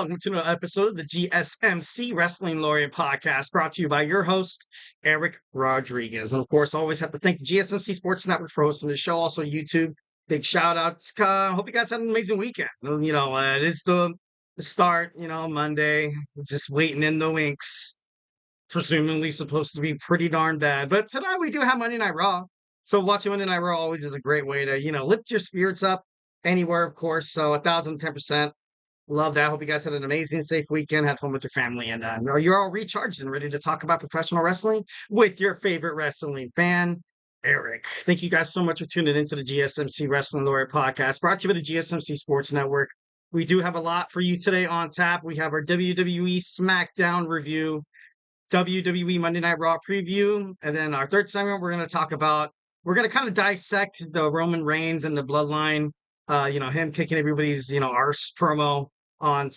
welcome to another episode of the GSMC Wrestling Laureate podcast, brought to you by your host, Eric Rodriguez. And of course, I always have to thank GSMC Sports Network for hosting the show, also YouTube. Big shout out. Hope you guys had an amazing weekend. It is the start, Monday, just waiting in the winks. Presumably supposed to be pretty darn bad. But tonight we do have Monday Night Raw. So watching Monday Night Raw always is a great way to, lift your spirits up anywhere, of course. So 1,010%. Love that. Hope you guys had an amazing, safe weekend, had fun with your family, and you're all recharged and ready to talk about professional wrestling with your favorite wrestling fan, Eric. Thank you guys so much for tuning into the GSMC Wrestling Laureate podcast, brought to you by the GSMC Sports Network. We do have a lot for you today on tap. We have our WWE Smackdown review, WWE Monday Night Raw preview, and then our third segment, we're going to kind of dissect the Roman Reigns and the Bloodline, him kicking everybody's, arse promo on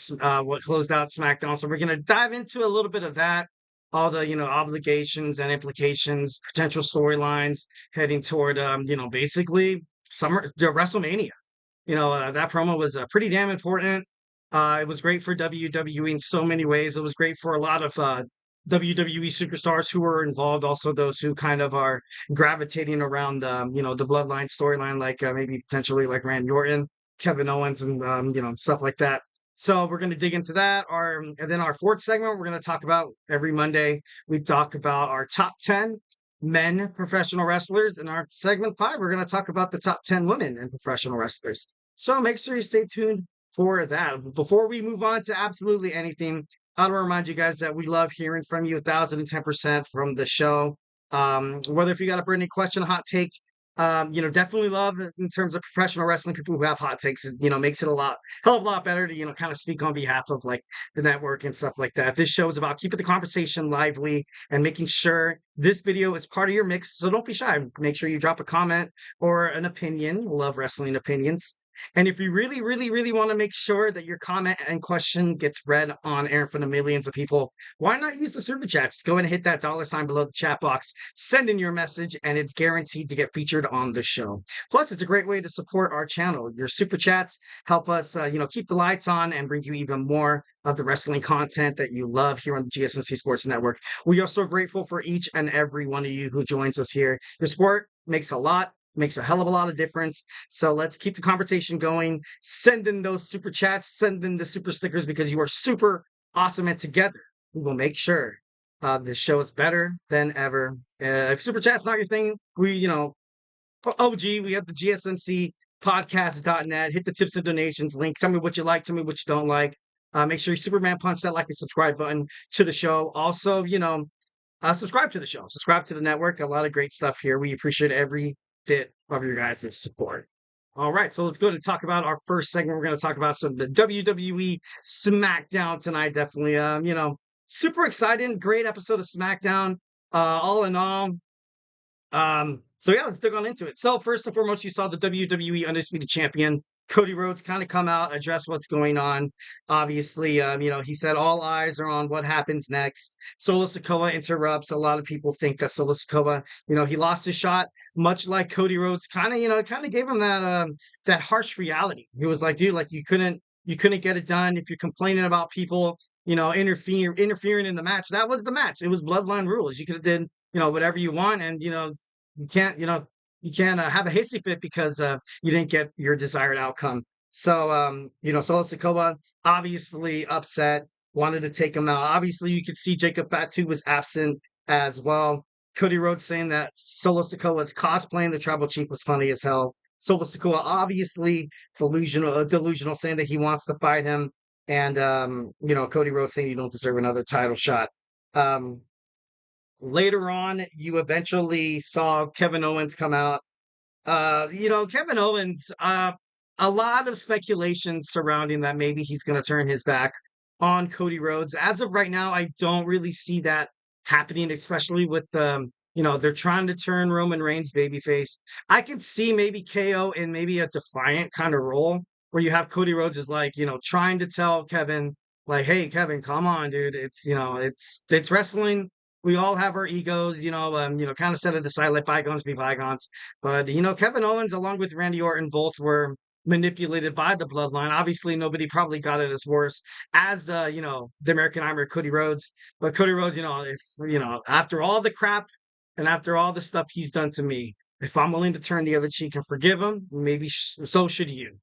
what closed out SmackDown. So we're going to dive into a little bit of that, all the, obligations and implications, potential storylines heading toward, basically WrestleMania. That promo was pretty damn important. It was great for WWE in so many ways. It was great for a lot of WWE superstars who were involved, also those who kind of are gravitating around, the Bloodline storyline, like maybe potentially like Randy Orton, Kevin Owens, and stuff like that. So we're going to dig into that. And then our fourth segment, we're going to talk about every Monday. We talk about our top 10 men professional wrestlers. In our segment 5, we're going to talk about the top 10 women and professional wrestlers. So make sure you stay tuned for that. Before we move on to absolutely anything, I want to remind you guys that we love hearing from you 1,010% from the show. Whether if you got a burning question, a hot take, definitely love in terms of professional wrestling, people who have hot takes, makes it hell of a lot better to, kind of speak on behalf of like the network and stuff like that. This show is about keeping the conversation lively and making sure this video is part of your mix. So don't be shy. Make sure you drop a comment or an opinion. Love wrestling opinions. And if you really, really, really want to make sure that your comment and question gets read on air in front of millions of people, why not use the super chats? Go ahead and hit that $sign below the chat box, send in your message, and it's guaranteed to get featured on the show. Plus, it's a great way to support our channel. Your super chats help us, keep the lights on and bring you even more of the wrestling content that you love here on the GSMC Sports Network. We are so grateful for each and every one of you who joins us here. Your support makes a hell of a lot of difference. So let's keep the conversation going. Send in those super chats, send in the super stickers, because you are super awesome, and together we will make sure this show is better than ever. If super chat's not your thing, we have the GSMC podcast.net. Hit the tips and donations link. Tell me what you like, tell me what you don't like. Make sure you Superman punch that like and subscribe button to the show. Also, subscribe to the show, subscribe to the network. A lot of great stuff here. We appreciate every bit of your guys' support. All right, so let's go to talk about our first segment. We're going to talk about some of the WWE Smackdown tonight. Definitely, super exciting. Great episode of Smackdown. All in all. So yeah, let's dig on into it. So first and foremost, you saw the WWE Undisputed Champion Cody Rhodes kind of come out, address what's going on. Obviously, he said all eyes are on what happens next. Solo Sikoa interrupts. A lot of people think that Solo Sikoa, he lost his shot, much like Cody Rhodes. Kind of gave him that harsh reality. He was like, dude, like you couldn't get it done if you're complaining about people, interfering in the match. That was the match. It was Bloodline rules. You could have did, whatever you want, and you can't, have a hissy fit because you didn't get your desired outcome. So, Solo Sikoa obviously upset, wanted to take him out. Obviously, you could see Jacob Fatu was absent as well. Cody Rhodes saying that Solo Sikoa's cosplaying the Tribal Chief was funny as hell. Solo Sikoa obviously delusional, saying that he wants to fight him. And, Cody Rhodes saying you don't deserve another title shot. Later on, you eventually saw Kevin Owens come out. Kevin Owens, a lot of speculation surrounding that maybe he's going to turn his back on Cody Rhodes. As of right now, I don't really see that happening, especially with, they're trying to turn Roman Reigns babyface. I could see maybe KO in maybe a defiant kind of role where you have Cody Rhodes is like, trying to tell Kevin, like, hey, Kevin, come on, dude. It's wrestling. We all have our egos, kind of set it aside, let bygones be bygones. But, Kevin Owens, along with Randy Orton, both were, manipulated by the Bloodline. Obviously, nobody probably got it as worse as the American Nightmare, Cody Rhodes. But Cody Rhodes, if after all the crap and after all the stuff he's done to me, if I'm willing to turn the other cheek and forgive him, maybe so should you.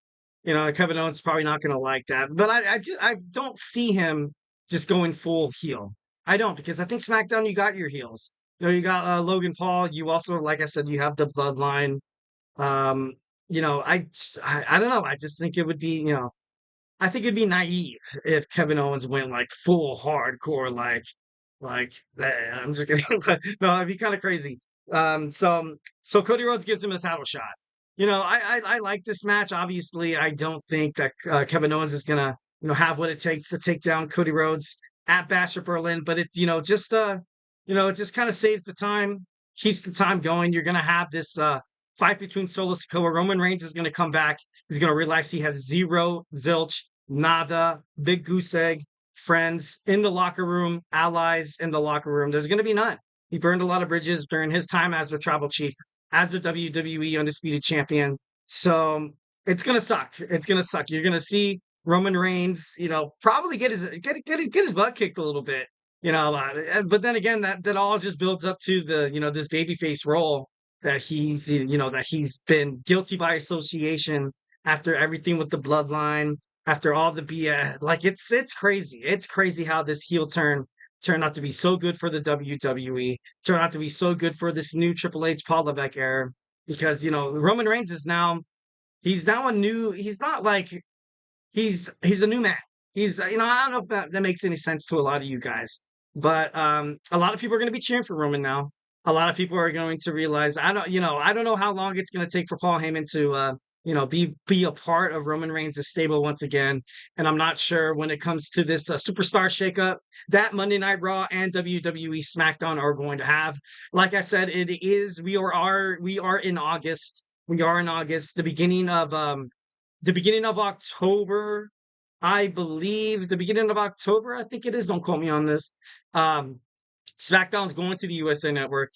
Kevin Owens is probably not going to like that, but I don't see him just going full heel. I don't, because I think SmackDown, you got your heels. You got Logan Paul. You also, like I said, you have the Bloodline. Um, I don't know. I just think it would be, I think it'd be naive if Kevin Owens went like full hardcore, I'm just kidding. But no, it'd be kind of crazy. So Cody Rhodes gives him a title shot. I like this match. Obviously, I don't think that Kevin Owens is gonna have what it takes to take down Cody Rhodes at Bash at Berlin. But it's it just kind of saves the time, keeps the time going. You're gonna have this fight between Solo Sikoa. Roman Reigns is gonna come back. He's gonna realize he has zero, zilch, nada, big goose egg friends in the locker room, allies in the locker room. There's gonna be none. He burned a lot of bridges during his time as the tribal chief, as a WWE Undisputed Champion. So it's gonna suck. It's gonna suck. You're gonna see Roman Reigns, probably get his butt kicked a little bit, but then again, that all just builds up to the this babyface role that he's been guilty by association after everything with the Bloodline, after all the BS. Like it's crazy. It's crazy how this heel turn turned out to be so good for the WWE, turned out to be so good for this new Triple H Paul Levesque era, because Roman Reigns is now he's now a new he's not like he's a new man. He's I don't know if that makes any sense to a lot of you guys, but a lot of people are going to be cheering for Roman now. A lot of people are going to realize I don't know how long it's going to take for Paul Heyman to be a part of Roman Reigns' stable once again. And I'm not sure when it comes to this superstar shakeup that Monday Night Raw and WWE Smackdown are going to have. Like I said, we are in August. We are in August, the beginning of October. I believe the beginning of October, I think it is. Don't quote me on this. SmackDown's going to the USA Network,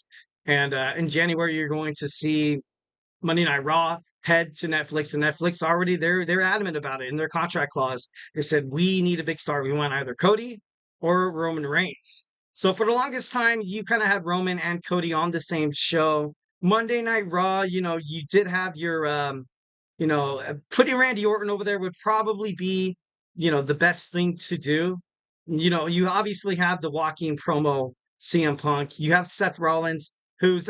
and in January you're going to see Monday Night Raw head to Netflix, and Netflix already they're adamant about it in their contract clause. They said we need a big star. We want either Cody or Roman Reigns. So for the longest time, you kind of had Roman and Cody on the same show. Monday Night Raw, you did have your putting Randy Orton over there would probably be the best thing to do. You obviously have the walking promo CM Punk. You have Seth Rollins, who's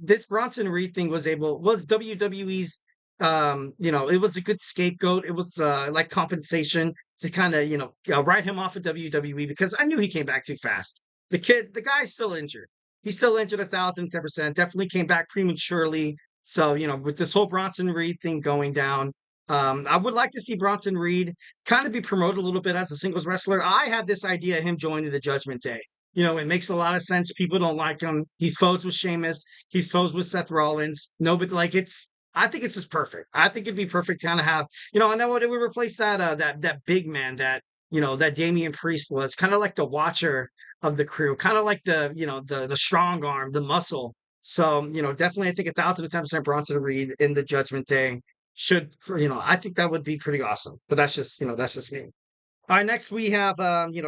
this Bronson Reed thing was WWE's it was a good scapegoat. It was like compensation to kind of write him off of WWE, because I knew he came back too fast. The guy's still injured. He's still injured 1,010%. Definitely came back prematurely. So with this whole Bronson Reed thing going down, I would like to see Bronson Reed kind of be promoted a little bit as a singles wrestler. I had this idea of him joining the Judgment Day. It makes a lot of sense. People don't like him. He's foes with Sheamus. He's foes with Seth Rollins. No, but I think it's just perfect. I think it'd be perfect to kind of have, I know it would replace that big man that Damian Priest was, kind of like the watcher of the crew, kind of like the strong arm, the muscle. So, definitely I think 1,010% Bronson Reed in the Judgment Day I think that would be pretty awesome. But that's just me. All right, next we have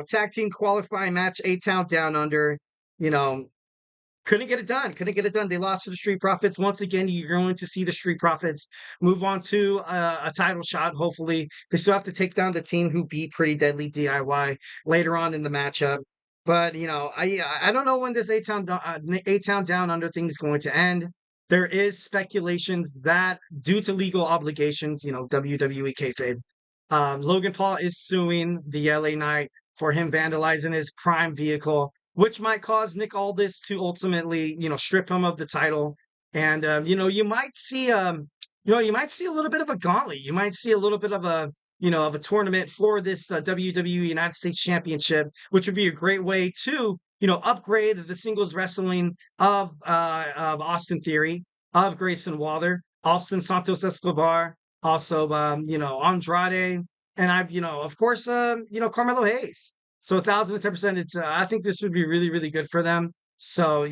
tag team qualifying match, A-Town Down Under. Couldn't get it done. Couldn't get it done. They lost to the Street Profits. Once again, you're going to see the Street Profits move on to a title shot, hopefully. They still have to take down the team who beat Pretty Deadly DIY later on in the matchup. But, I don't know when this A-Town Down Under thing is going to end. There is speculations that due to legal obligations, WWE kayfabe, Logan Paul is suing the LA Knight for him vandalizing his Prime vehicle, which might cause Nick Aldis to ultimately, strip him of the title. And you might see a little bit of a gauntlet. You might see a little bit of a tournament for this WWE United States Championship, which would be a great way to upgrade the singles wrestling of Austin Theory, of Grayson Waller, Austin Santos Escobar, also Andrade, and of course Carmelo Hayes. So 1,010%. It's I think this would be really, really good for them. So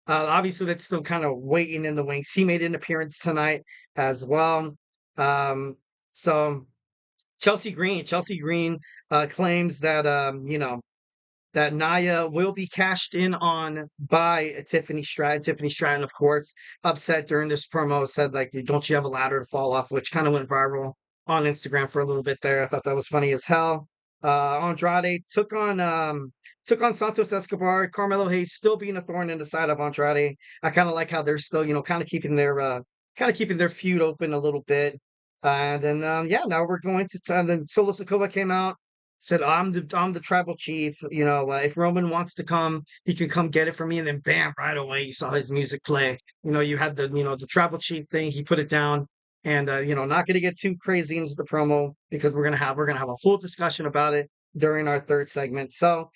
obviously that's still kind of waiting in the wings. He made an appearance tonight as well. So Chelsea Green claims that that Nia will be cashed in on by Tiffany Stratton. Tiffany Stratton, of course, upset during this promo, said like, "Don't you have a ladder to fall off?" Which kind of went viral on Instagram for a little bit there. I thought that was funny as hell. Andrade took on Santos Escobar. Carmelo Hayes still being a thorn in the side of Andrade. I kind of like how they're still, kind of keeping their feud open a little bit. And then yeah, now we're going to then Solo Sikoa came out, said, I'm the tribal chief. If Roman wants to come, he can come get it from me." And then bam, right away you saw his music play. You had the tribal chief thing. He put it down. And not gonna get too crazy into the promo because we're gonna have a full discussion about it during our third segment. So,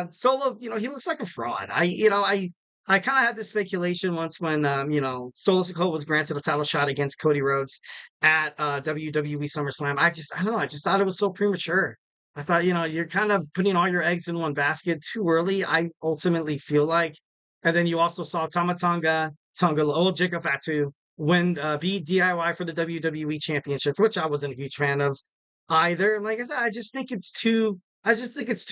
Solo, he looks like a fraud. I kind of had this speculation once when Solo Sikoa was granted a title shot against Cody Rhodes at WWE SummerSlam. I don't know, I just thought it was so premature. I thought, you're kind of putting all your eggs in one basket too early, I ultimately feel like. And then you also saw Tonga old Jacob Fatu win beat DIY for the WWE Championship, which I wasn't a huge fan of either. Like I said, I just think it's too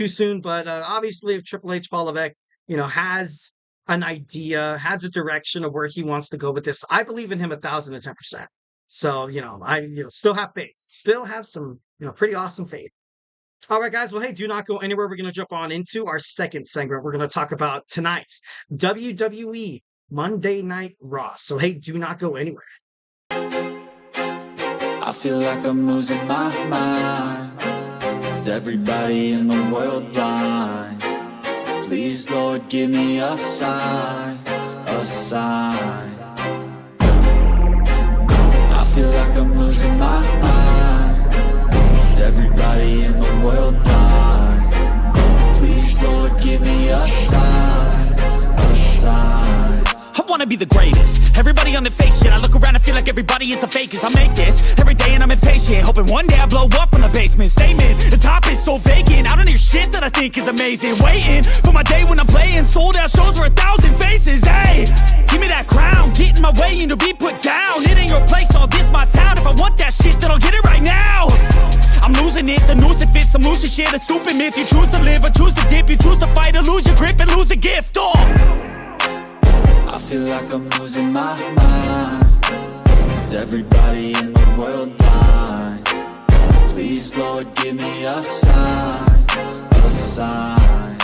soon. But obviously, if Triple H Paul Levesque, has an idea, has a direction of where he wants to go with this, I believe in him 1,010%. So I still have faith, still have some pretty awesome faith. All right, guys. Well, hey, do not go anywhere. We're going to jump on into our second segment. We're going to talk about tonight's WWE Monday Night Raw. So, hey, do not go anywhere. I feel like I'm losing my mind. Is everybody in the world blind? Please, Lord, give me a sign, a sign. I feel like I'm losing my mind. Is everybody in the world blind? Please, Lord, give me a sign, a sign. I wanna be the greatest. Everybody on the fake shit. I look around and feel like everybody is the fakest. I make this every day and I'm impatient, hoping one day I blow up from the basement. Statement, the top is so vacant. I don't hear shit that I think is amazing. Waiting for my day when I'm playing sold out shows for 1,000 faces. Hey, give me that crown, get in my way and to be put down. It ain't your place, all this my town. If I want that shit, then I'll get it right now. I'm losing it, the noose it fits, some losing shit, a stupid myth. You choose to live or choose to dip, you choose to fight or lose your grip and lose a gift. I feel like I'm losing my mind. Is everybody in the world blind? Please, Lord, give me a sign, a sign.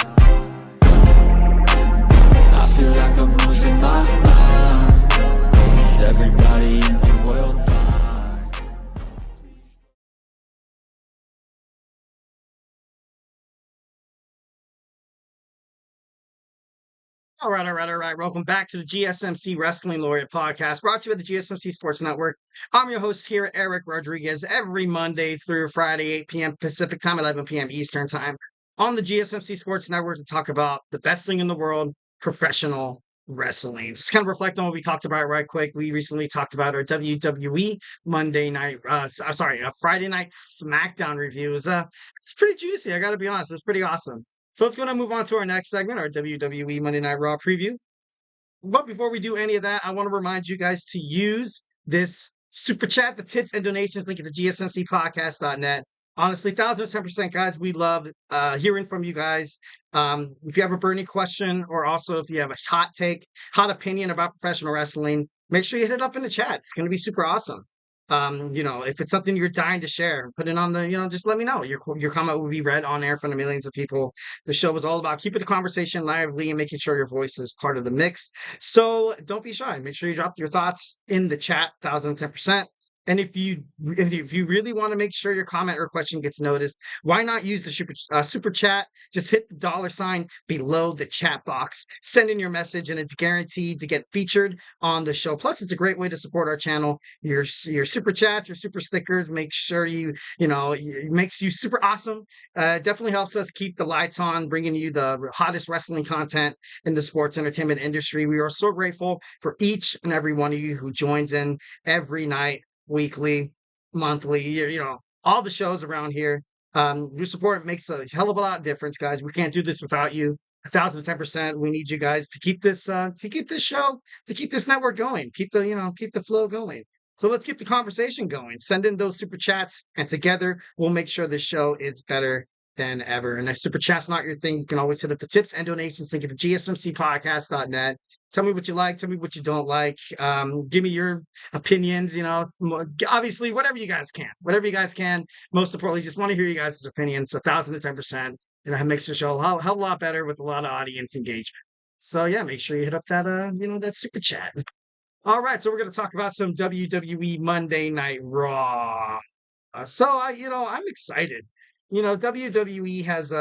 I feel like I'm losing my mind. Is everybody in the world blind? All right, all right, all right. Welcome back to the GSMC Wrestling Laureate podcast, brought to you by the GSMC Sports Network. I'm your host here, Eric Rodriguez, every Monday through Friday, 8 p.m. Pacific time, 11 p.m. Eastern time, on the GSMC Sports Network to talk about the best thing in the world, professional wrestling. Just kind of reflect on what we talked about right quick. We recently talked about our WWE Friday Night Smackdown review. It's pretty juicy. I got to be honest. It's pretty awesome. So let's go and move on to our next segment, our WWE Monday Night Raw preview. But before we do any of that, I want to remind you guys to use this super chat, the tips and donations link at the gsmcpodcast.net. Honestly, 1,010%, guys. We love hearing from you guys. If you have a burning question, or also if you have a hot take, hot opinion about professional wrestling, make sure you hit it up in the chat. It's going to be super awesome. If it's something you're dying to share, put it on just let me know. Your comment will be read on air in front of millions of people. The show is all about keeping the conversation lively and making sure your voice is part of the mix. So don't be shy. Make sure you drop your thoughts in the chat, 1,010%. And if you really want to make sure your comment or question gets noticed, why not use the super chat? Just hit the $sign below the chat box. Send in your message, and it's guaranteed to get featured on the show. Plus, it's a great way to support our channel. Your super chats, your super stickers, make sure it makes you super awesome. Definitely helps us keep the lights on, bringing you the hottest wrestling content in the sports entertainment industry. We are so grateful for each and every one of you who joins in every night, weekly, monthly, all the shows around here. Your support makes a hell of a lot of difference, guys. We can't do this without you. 1,010%. We need you guys to keep this show, to keep this network going, keep the flow going. So let's keep the conversation going. Send in those super chats, and together we'll make sure this show is better than ever. And if super chat's not your thing, you can always hit up the tips and donations link at gsmcpodcast.net. Tell me what you like. Tell me what you don't like. Give me your opinions. Obviously, whatever you guys can. Whatever you guys can. Most importantly, just want to hear you guys' opinions. 1,010%. And that makes the show a hell of a lot better with a lot of audience engagement. So yeah, make sure you hit up that that super chat. All right, so we're going to talk about some WWE Monday Night Raw. I'm excited. WWE has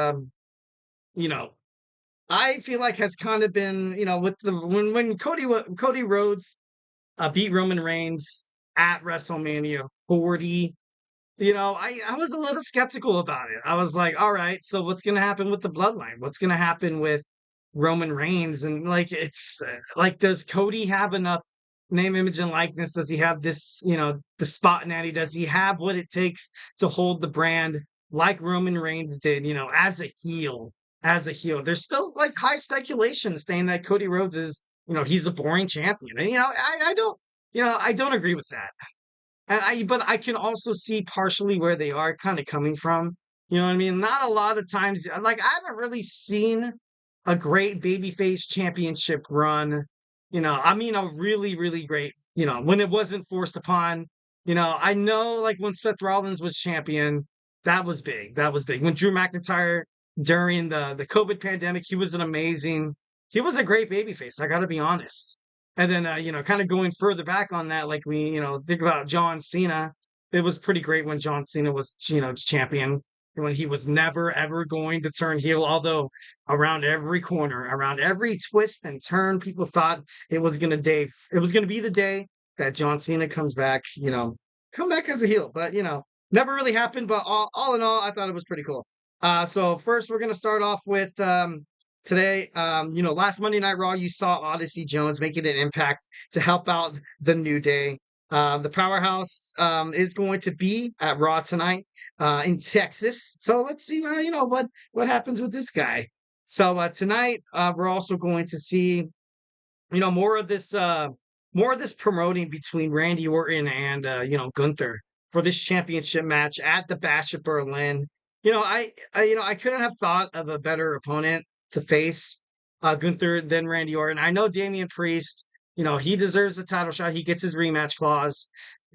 I feel like has kind of been, with when Cody Rhodes beat Roman Reigns at WrestleMania 40, I was a little skeptical about it. I was like, all right, so what's going to happen with the bloodline? What's going to happen with Roman Reigns? And it's does Cody have enough name, image, and likeness? Does he have this, the spot natty? Does he have what it takes to hold the brand like Roman Reigns did, as a heel? There's still high speculation saying that Cody Rhodes is, he's a boring champion. And, I don't agree with that. But I can also see partially where they are kind of coming from. You know what I mean? Not a lot of times, I haven't really seen a great babyface championship run. A really, really great, when it wasn't forced upon. I know when Seth Rollins was champion, that was big. That was big. When Drew McIntyre during the COVID pandemic, he was a great babyface. I got to be honest. And then, kind of going further back on that, think about John Cena. It was pretty great when John Cena was, champion, when he was never, ever going to turn heel. Although around every corner, around every twist and turn, people thought it was going to be the day that John Cena comes back, come back as a heel. But, never really happened. But all in all, I thought it was pretty cool. So first, we're going to start off with today. Last Monday Night Raw, you saw Odyssey Jones making an impact to help out the New Day. The Powerhouse is going to be at Raw tonight in Texas. So let's see, what happens with this guy. So tonight, we're also going to see, more of this promoting between Randy Orton and Gunther for this championship match at the Bash at Berlin. I couldn't have thought of a better opponent to face Gunther than Randy Orton. I know Damian Priest, he deserves a title shot. He gets his rematch clause.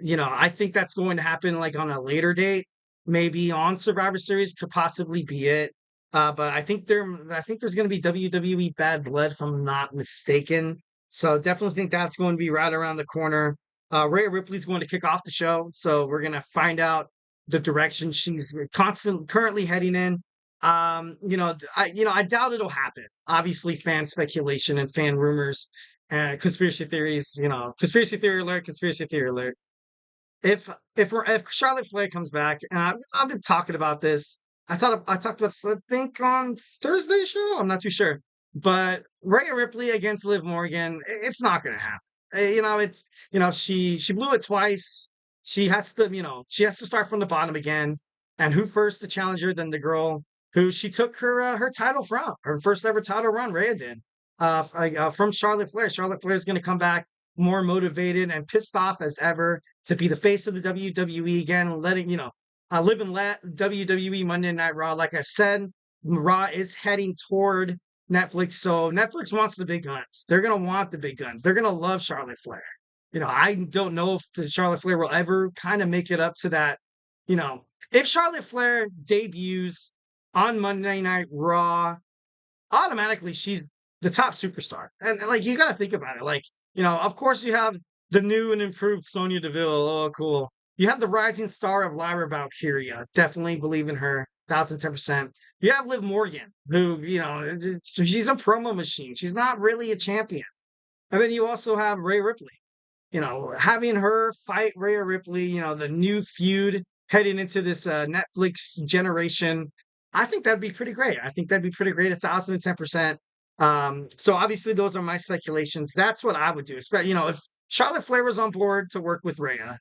I think that's going to happen on a later date, maybe on Survivor Series could possibly be it. But I think there's going to be WWE Bad Blood, if I'm not mistaken. So definitely think that's going to be right around the corner. Rhea Ripley's going to kick off the show, so we're going to find out the direction she's currently heading in. I doubt it'll happen. Obviously, fan speculation and fan rumors, conspiracy theories. Conspiracy theory alert. If Charlotte Flair comes back, and I've been talking about this. I talked about this, I think, on Thursday's show. I'm not too sure, but Rhea Ripley against Liv Morgan, it's not going to happen. She blew it twice. She has to start from the bottom again. And who first to challenge her than the girl who she took her title from, her first ever title run, Rhea did, from Charlotte Flair. Charlotte Flair is going to come back more motivated and pissed off as ever to be the face of the WWE again, letting, live and let WWE Monday Night Raw. Like I said, Raw is heading toward Netflix. So Netflix wants the big guns. They're going to want the big guns. They're going to love Charlotte Flair. I don't know if the Charlotte Flair will ever kind of make it up to that. If Charlotte Flair debuts on Monday Night Raw, automatically she's the top superstar. And you got to think about it. Of course you have the new and improved Sonya Deville. Oh, cool. You have the rising star of Lyra Valkyria. Definitely believe in her. 1,010%. You have Liv Morgan, who, she's a promo machine. She's not really a champion. And then you also have Rhea Ripley. Having her fight Rhea Ripley, the new feud heading into this Netflix generation, I think that'd be pretty great. 1,010%. So obviously those are my speculations. That's what I would do. If Charlotte Flair was on board to work with Rhea,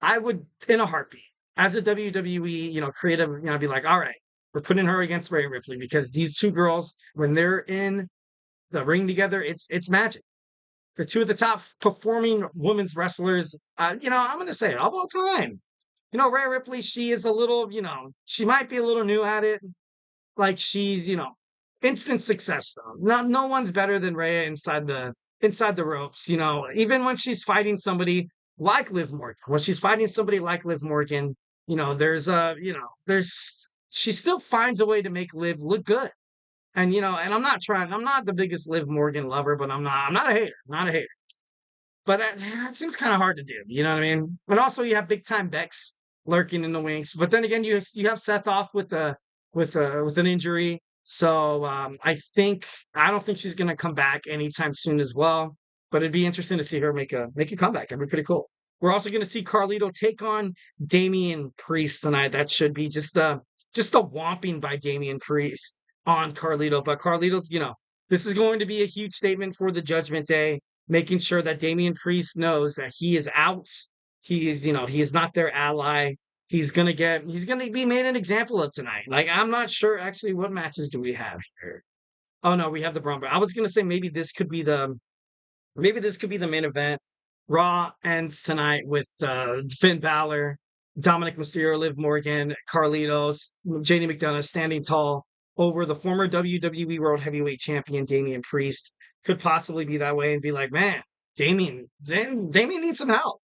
I would, in a heartbeat, as a WWE, creative, be like, all right, we're putting her against Rhea Ripley because these two girls, when they're in the ring together, it's magic. They're two of the top performing women's wrestlers, I'm going to say it, of all time. Rhea Ripley, she is a little, she might be a little new at it. Like she's, instant success though. No one's better than Rhea inside the ropes. Even when she's fighting somebody like Liv Morgan, she still finds a way to make Liv look good. And and I'm not the biggest Liv Morgan lover, but I'm not a hater, not a hater. But that seems kind of hard to do. You know what I mean? And also you have big time Bex lurking in the wings. But then again, you have Seth off with an injury. So I don't think she's going to come back anytime soon as well. But it'd be interesting to see her make a comeback. That'd be pretty cool. We're also going to see Carlito take on Damian Priest tonight. That should be just a whomping by Damian Priest on Carlito. But Carlito's, this is going to be a huge statement for the Judgment Day, making sure that Damian Priest knows that he is out. He is not their ally. He's gonna be made an example of tonight. Like, I'm not sure actually what matches do we have here. Oh no, we have the Braun. I was gonna say maybe this could be the main event. Raw ends tonight with Finn Balor, Dominic Mysterio, Liv Morgan, Carlitos, JD McDonough standing tall over the former WWE World Heavyweight Champion Damian Priest. Could possibly be that way and be like, man, Damian needs some help.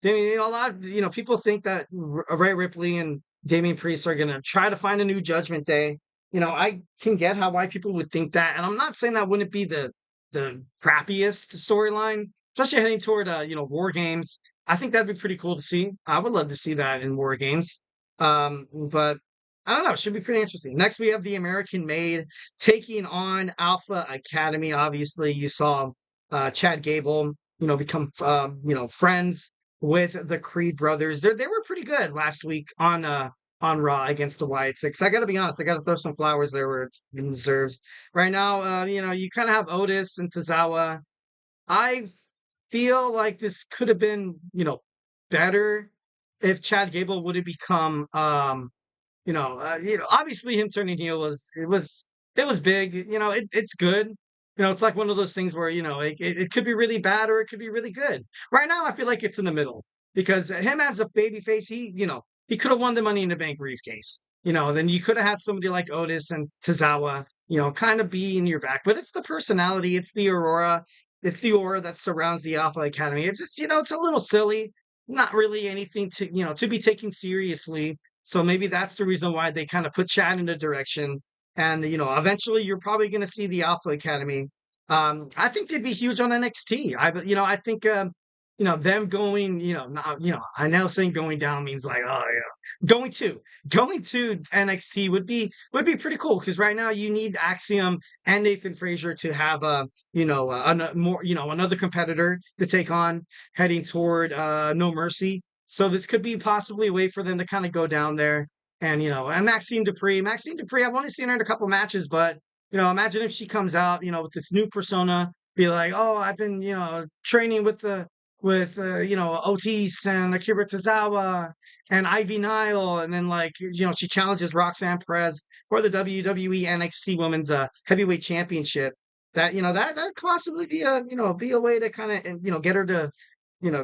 People think that Rhea Ripley and Damian Priest are going to try to find a new Judgment Day. I can get why people would think that. And I'm not saying that wouldn't be the crappiest storyline, especially heading toward, War Games. I think that'd be pretty cool to see. I would love to see that in War Games. But I don't know. It should be pretty interesting. Next, we have the American Made taking on Alpha Academy. Obviously, you saw Chad Gable, become, friends with the Creed brothers. They were pretty good last week on Raw against the Wyatt Six. I got to be honest. I got to throw some flowers there where it deserves. Right now, you kind of have Otis and Tozawa. I feel like this could have been, better if Chad Gable would have become, obviously him turning heel was big. It's good. It's like one of those things where it could be really bad or it could be really good. Right now, I feel like it's in the middle because him as a babyface, he could have won the Money in the Bank briefcase. Then you could have had somebody like Otis and Tozawa, kind of be in your back. But it's the personality, it's the aura that surrounds the Alpha Academy. It's just it's a little silly, not really anything to be taken seriously. So maybe that's the reason why they kind of put Chad in the direction. And, eventually you're probably going to see the Alpha Academy. I think they'd be huge on NXT. I think, them going, I know saying going down means like, oh, going to NXT would be pretty cool. Cause right now you need Axiom and Nathan Frazier to have, another competitor to take on heading toward, No Mercy. So this could be possibly a way for them to kind of go down there. And, and Maxine Dupree, I've only seen her in a couple matches, but, imagine if she comes out, with this new persona, be like, oh, I've been, training with Otis and Akira Tozawa and Ivy Nile. And then she challenges Roxanne Perez for the WWE NXT Women's Heavyweight Championship. That, that could possibly be a way to kind of, get her to,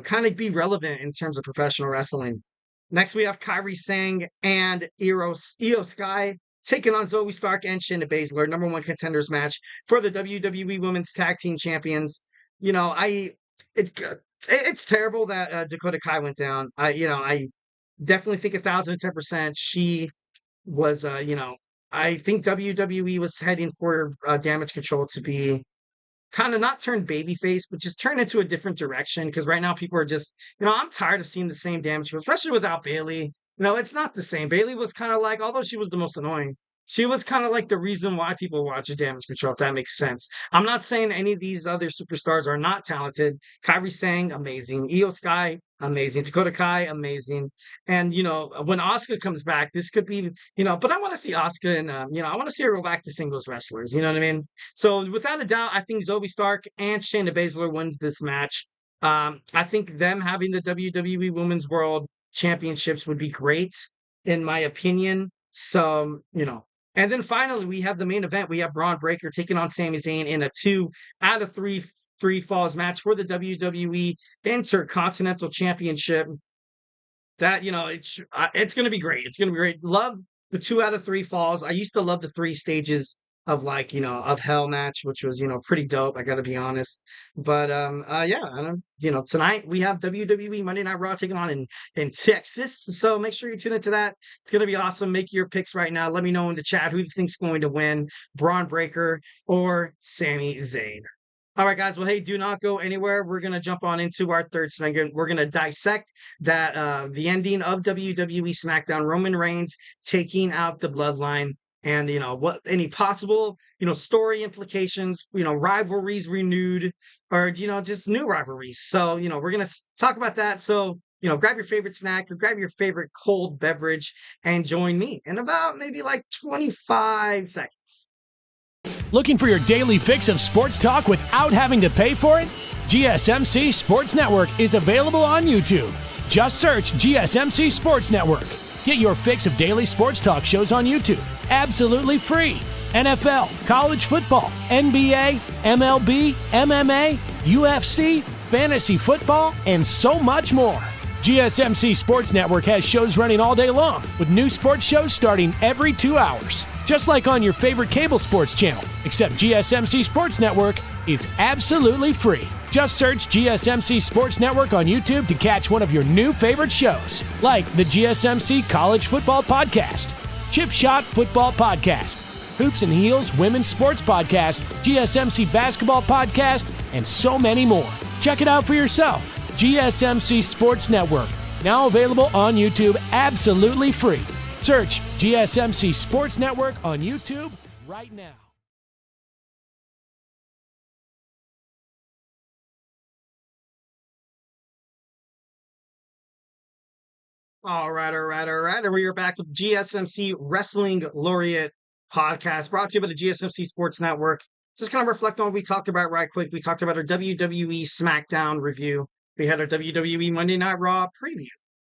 kind of be relevant in terms of professional wrestling. Next, we have Kairi Sane and Io Sky taking on Zoe Stark and Shayna Baszler, #1 contenders match for the WWE Women's Tag Team Champions. It's terrible that Dakota Kai went down. I definitely think 1,010% she was, I think WWE was heading for Damage Control to be kind of not turn babyface, but just turn into a different direction. Because right now people are just, I'm tired of seeing the same Damage Control, especially without Bayley. It's not the same. Bayley was kind of like, although she was the most annoying, she was kind of like the reason why people watch Damage Control, if that makes sense. I'm not saying any of these other superstars are not talented. Kairi Sane, amazing. Io Sky, amazing. Dakota Kai, amazing. And, when Asuka comes back, this could be, but I want to see Asuka and, I want to see her go back to singles wrestlers. You know what I mean? So without a doubt, I think Zoe Stark and Shayna Baszler wins this match. I think them having the WWE Women's World Championships would be great, in my opinion. So, and then finally, we have the main event. We have Braun Breaker taking on Sami Zayn in a 2 out of 3 3 falls match for the WWE Intercontinental Championship. That, it's going to be great. It's going to be great. Love the 2 out of 3 falls. I used to love the 3 stages of of hell match, which was, pretty dope. I got to be honest. But, yeah, tonight we have WWE Monday Night Raw taking on in Texas. So make sure you tune into that. It's going to be awesome. Make your picks right now. Let me know in the chat who you think's going to win, Braun Breaker or Sami Zayn. All right, guys. Well, hey, do not go anywhere. We're going to jump on into our third segment. We're going to dissect the ending of WWE Smackdown, Roman Reigns taking out the Bloodline, and, what any possible, story implications, rivalries renewed, or, just new rivalries. So, we're going to talk about that. So, grab your favorite snack or grab your favorite cold beverage and join me in about maybe like 25 seconds. Looking for your daily fix of sports talk without having to pay for it? GSMC Sports Network is available on YouTube. Just search GSMC Sports Network. Get your fix of daily sports talk shows on YouTube, absolutely free. NFL, college football, NBA, MLB, MMA, UFC, fantasy football, and so much more. GSMC Sports Network has shows running all day long, with new sports shows starting every 2 hours. Just like on your favorite cable sports channel, except GSMC Sports Network is absolutely free. Just search GSMC Sports Network on YouTube to catch one of your new favorite shows, like the GSMC College Football Podcast, Chip Shot Football Podcast, Hoops and Heels Women's Sports Podcast, GSMC Basketball Podcast, and so many more. Check it out for yourself. GSMC Sports Network, now available on YouTube absolutely free. Search GSMC Sports Network on YouTube right now. All right. And we are back with GSMC Wrestling Laureate podcast brought to you by the GSMC Sports Network. Just kind of reflect on what we talked about right quick. We talked about our WWE Smackdown review. We had our WWE Monday Night Raw preview.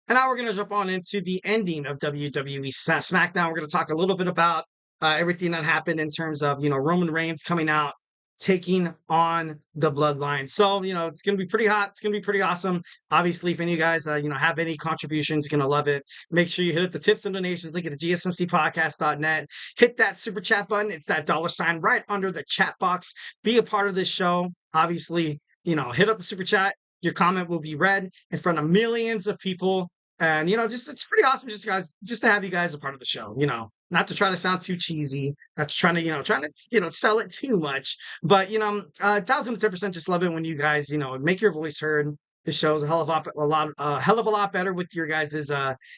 And now we're going to jump on into the ending of WWE Smackdown. We're going to talk a little bit about everything that happened in terms of, Roman Reigns coming out, taking on the Bloodline. So, it's going to be pretty hot. It's going to be pretty awesome. Obviously, if any of you guys, have any contributions, you're going to love it. Make sure you hit up the tips and donations link at gsmcpodcast.net. Hit that super chat button. It's that $ right under the chat box. Be a part of this show. Obviously, hit up the super chat. Your comment will be read in front of millions of people. And, it's pretty awesome just to have you guys a part of the show, not to try to sound too cheesy, not to trying to sell it too much. But, 1,010% just love it when you guys, make your voice heard. The show's a hell of a lot better with your guys'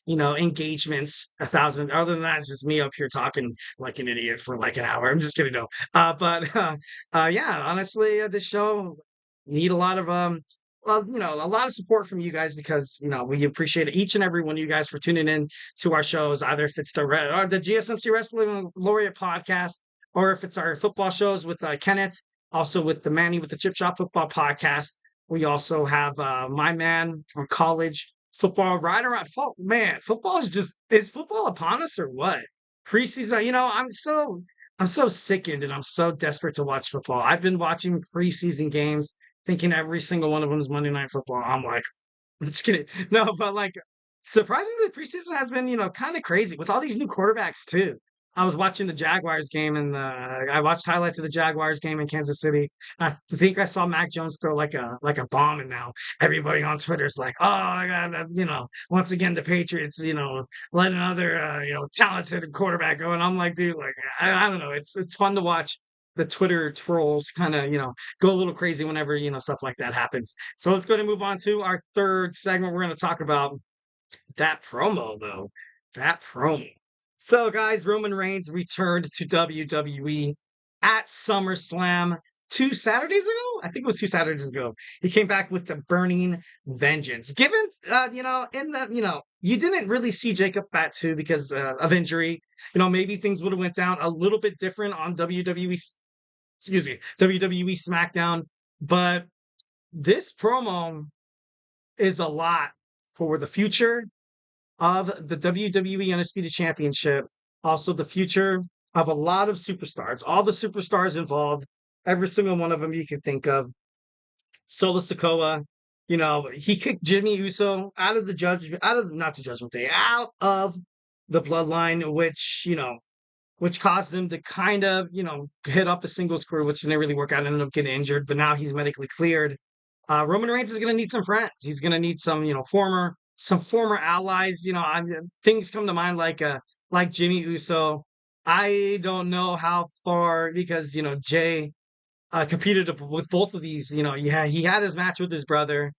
engagements. 1,000. Other than that, it's just me up here talking like an idiot for like an hour. I'm just kidding, no. Yeah, honestly, this show need a lot of a lot of support from you guys because, we appreciate each and every one of you guys for tuning in to our shows, either if it's the GSMC Wrestling Laureate podcast or if it's our football shows with Kenneth, also with the Manny with the Chip Shot Football Podcast. We also have my man from college football right around. Man, football is football upon us or what? Preseason, I'm so sickened and I'm so desperate to watch football. I've been watching preseason games thinking every single one of them is Monday Night Football. I'm like, I'm just kidding. No, but surprisingly, preseason has been, kind of crazy with all these new quarterbacks too. I was watching the Jaguars game and I watched highlights of the Jaguars game in Kansas City. I think I saw Mac Jones throw like a bomb, and now everybody on Twitter is like, "Oh my God, once again the Patriots, let another talented quarterback go." And I'm like, dude, I don't know. It's fun to watch the Twitter trolls kind of, go a little crazy whenever, stuff like that happens. So let's go ahead and move on to our third segment. We're going to talk about that promo, though. That promo. So, guys, Roman Reigns returned to WWE at SummerSlam 2 Saturdays ago. I think it was 2 Saturdays ago. He came back with the Burning Vengeance. Given, you didn't really see Jacob Fatu because of injury. Maybe things would have went down a little bit different on WWE Smackdown. But this promo is a lot for the future of the WWE Undisputed Championship. Also, the future of a lot of superstars. All the superstars involved. Every single one of them you can think of. Solo Sikoa, he kicked Jimmy Uso out of the judgment, not the Judgment Day, out of the Bloodline, which caused him to kind of, hit up a singles career, which didn't really work out, ended up getting injured, but now he's medically cleared. Roman Reigns is going to need some friends. He's going to need some, former allies. Things come to mind like Jimmy Uso. I don't know how far because Jay competed with both of these. He had his match with his brother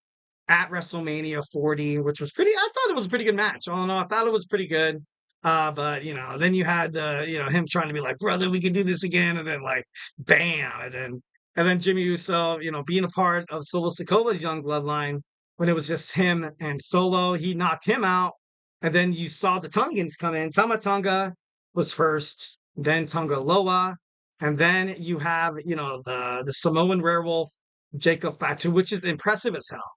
at WrestleMania 40, which was pretty. I thought it was a pretty good match. All in all, I thought it was pretty good. But then you had him trying to be like, brother, we can do this again, and then like, bam, and then Jimmy Uso, being a part of Solo Sikoa's young bloodline when it was just him and Solo, he knocked him out, and then you saw the Tongans come in. Tama Tonga was first, then Tonga Loa, and then you have the Samoan werewolf Jacob Fatu, which is impressive as hell.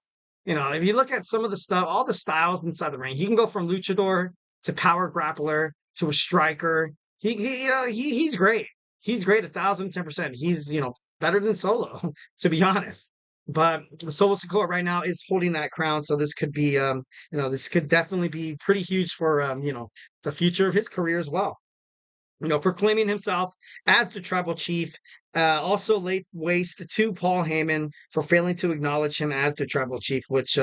If you look at some of the stuff, all the styles inside the ring, he can go from luchador to power grappler to a striker. He's great. He's great 1,010%. He's better than Solo, to be honest. But Solo Sikoa right now is holding that crown, so this could be this could definitely be pretty huge for the future of his career as well. Proclaiming himself as the tribal chief, also laid waste to Paul Heyman for failing to acknowledge him as the tribal chief, which,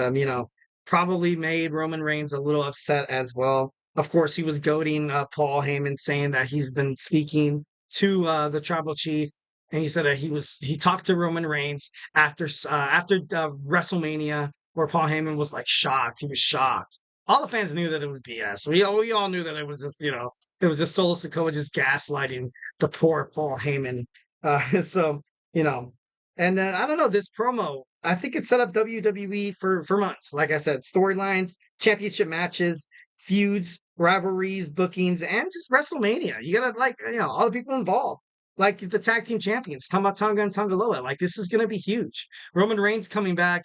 probably made Roman Reigns a little upset as well. Of course, he was goading Paul Heyman, saying that he's been speaking to the tribal chief, and he said that he talked to Roman Reigns after WrestleMania, where Paul Heyman was like shocked. He was shocked. All the fans knew that it was BS. We all knew that it was just it was just Solo Sikoa just gaslighting the poor Paul Heyman. So and I don't know, this promo, I think it set up WWE for months. Like I said, storylines, championship matches, feuds, rivalries, bookings, and just WrestleMania. You gotta all the people involved. Like the tag team champions, Tama Tonga and Tonga Loa. Like this is gonna be huge. Roman Reigns coming back,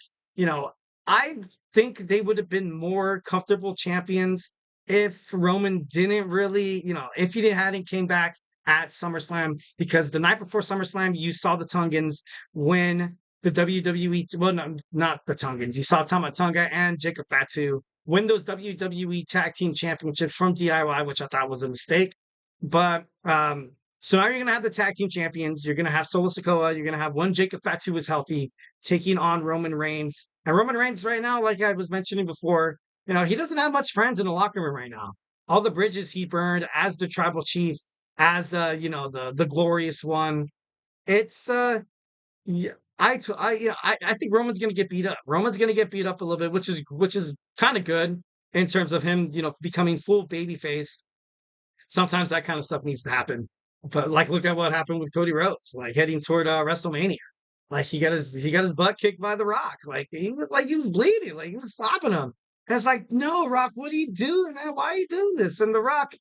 I think they would have been more comfortable champions if Roman didn't really, if he hadn't came back at SummerSlam, because the night before SummerSlam, you saw the Tongans win the WWE, well, no, not the Tongans. You saw Tama Tonga and Jacob Fatu win those WWE Tag Team Championships from DIY, which I thought was a mistake. But so now you're going to have the Tag Team Champions. You're going to have Solo Sikoa. You're going to have one Jacob Fatu who is healthy taking on Roman Reigns. And Roman Reigns right now, like I was mentioning before, he doesn't have much friends in the locker room right now. All the bridges he burned as the tribal chief, as the glorious one. It's yeah, I think Roman's going to get beat up. Roman's going to get beat up a little bit, which is kind of good in terms of him, becoming full babyface. Sometimes that kind of stuff needs to happen. But like, look at what happened with Cody Rhodes, like heading toward WrestleMania. Like he got his butt kicked by The Rock. Like he was bleeding. Like he was slapping him. And it's like, no, Rock, what are you doing, man? Why are you doing this? And The Rock,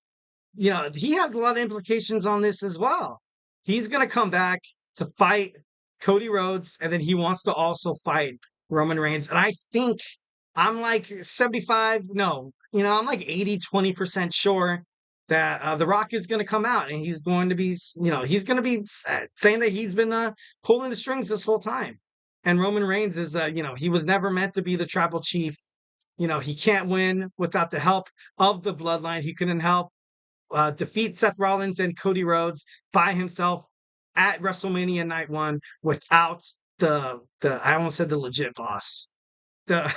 he has a lot of implications on this as well. He's going to come back to fight Cody Rhodes, and then he wants to also fight Roman Reigns. And I think I'm like 75, no, I'm like 20% sure that The Rock is going to come out and he's going to be, saying that he's been pulling the strings this whole time. And Roman Reigns is, he was never meant to be the tribal chief. He can't win without the help of the bloodline. He couldn't help defeat Seth Rollins and Cody Rhodes by himself at WrestleMania Night 1 without the I almost said the legit boss. The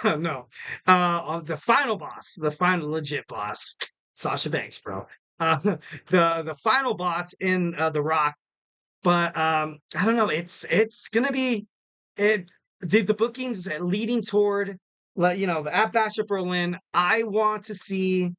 final legit boss, Sasha Banks, bro. The final boss in The Rock. But I don't know. It's gonna be the bookings leading toward at Bash at Berlin. I want to see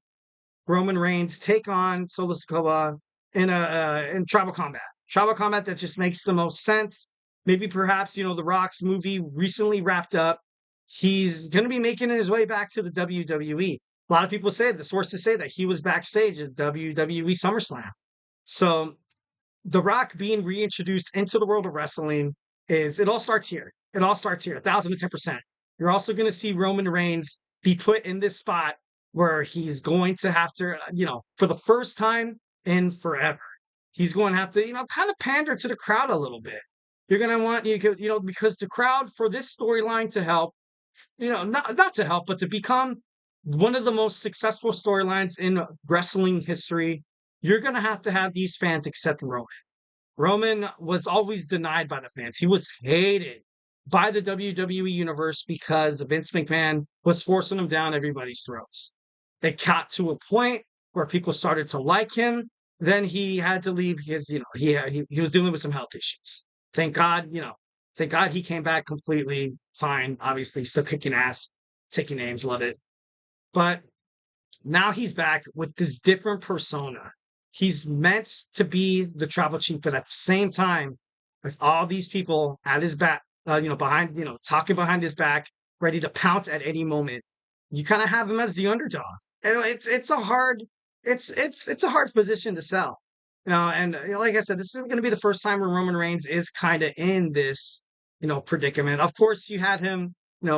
Roman Reigns take on Solo Sikoa in tribal combat. Tribal combat that just makes the most sense. Maybe perhaps, The Rock's movie recently wrapped up. He's going to be making his way back to the WWE. A lot of people the sources say that he was backstage at WWE SummerSlam. So The Rock being reintroduced into the world of wrestling it all starts here. It all starts here, 1,010%. You're also going to see Roman Reigns be put in this spot where he's going to have to, for the first time in forever, he's going to have to, kind of pander to the crowd a little bit. you're going to want, because the crowd for this storyline to help, not to help, but to become one of the most successful storylines in wrestling history, you're going to have these fans accept Roman. Roman was always denied by the fans. He was hated by the WWE universe because Vince McMahon was forcing him down everybody's throats. It got to a point where people started to like him. Then he had to leave because he was dealing with some health issues. Thank God, thank God he came back completely fine. Obviously, still kicking ass, taking names, love it. But now he's back with this different persona. He's meant to be the tribal chief, but at the same time, with all these people at his back, behind, talking behind his back, ready to pounce at any moment, you kind of have him as the underdog. And it's a hard position to sell. And like I said, this is going to be the first time where Roman Reigns is kind of in this, predicament. Of course, you had him,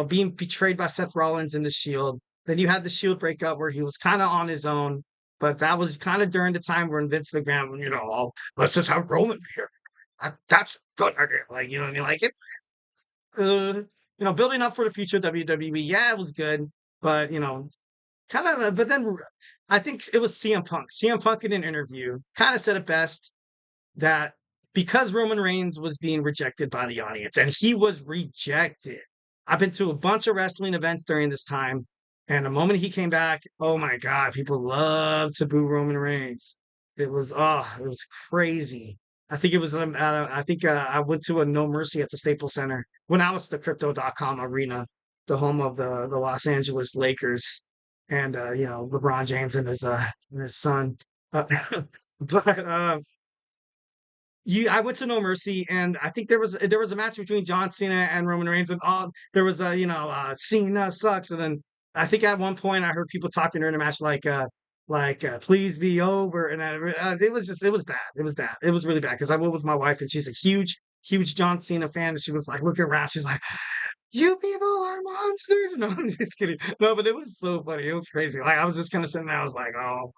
being betrayed by Seth Rollins in the Shield. Then you had the Shield breakup where he was kind of on his own, but that was kind of during the time when Vince McMahon, let's just have Roman here. That's a good idea. Like, you know what I mean? Like it's, building up for the future WWE. Yeah, it was good, but but then I think it was CM Punk. CM Punk in an interview kind of said it best that because Roman Reigns was being rejected by the audience, and he was rejected. I've been to a bunch of wrestling events during this time, and the moment he came back, oh my God, people loved to boo Roman Reigns. It was crazy. I think it was, I went to a No Mercy at the Staples Center when I was at the Crypto.com arena, the home of the Los Angeles Lakers, and LeBron James and his son. But I went to No Mercy, and I think there was a match between John Cena and Roman Reigns, and there was Cena sucks, and then I think at one point I heard people talking during the match like please be over, and it was bad. It was bad. It was really bad because I went with my wife, and she's a huge John Cena fan, and she was like looking around, she's like, "You people are monsters." No, I'm just kidding. No, but it was so funny. It was crazy. Like I was just kind of sitting there. I was like, "Oh,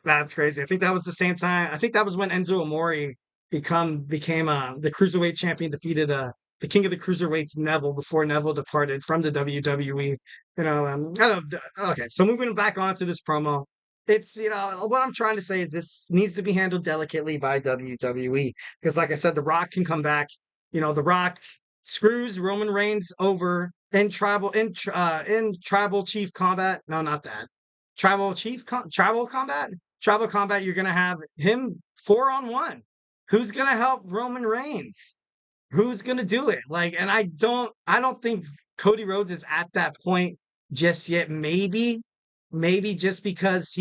that's crazy." I think that was the same time. I think that was when Enzo Amore became the cruiserweight champion, defeated the king of the cruiserweights, Neville, before Neville departed from the WWE. Okay, so moving back onto this promo, it's what I'm trying to say is this needs to be handled delicately by WWE because, like I said, The Rock can come back. The Rock screws Roman Reigns over in tribal chief combat. No, not that. Tribal combat. You're gonna have him 4-on-1. Who's gonna help Roman Reigns? Who's gonna do it? Like, and I don't think Cody Rhodes is at that point just yet. Maybe just because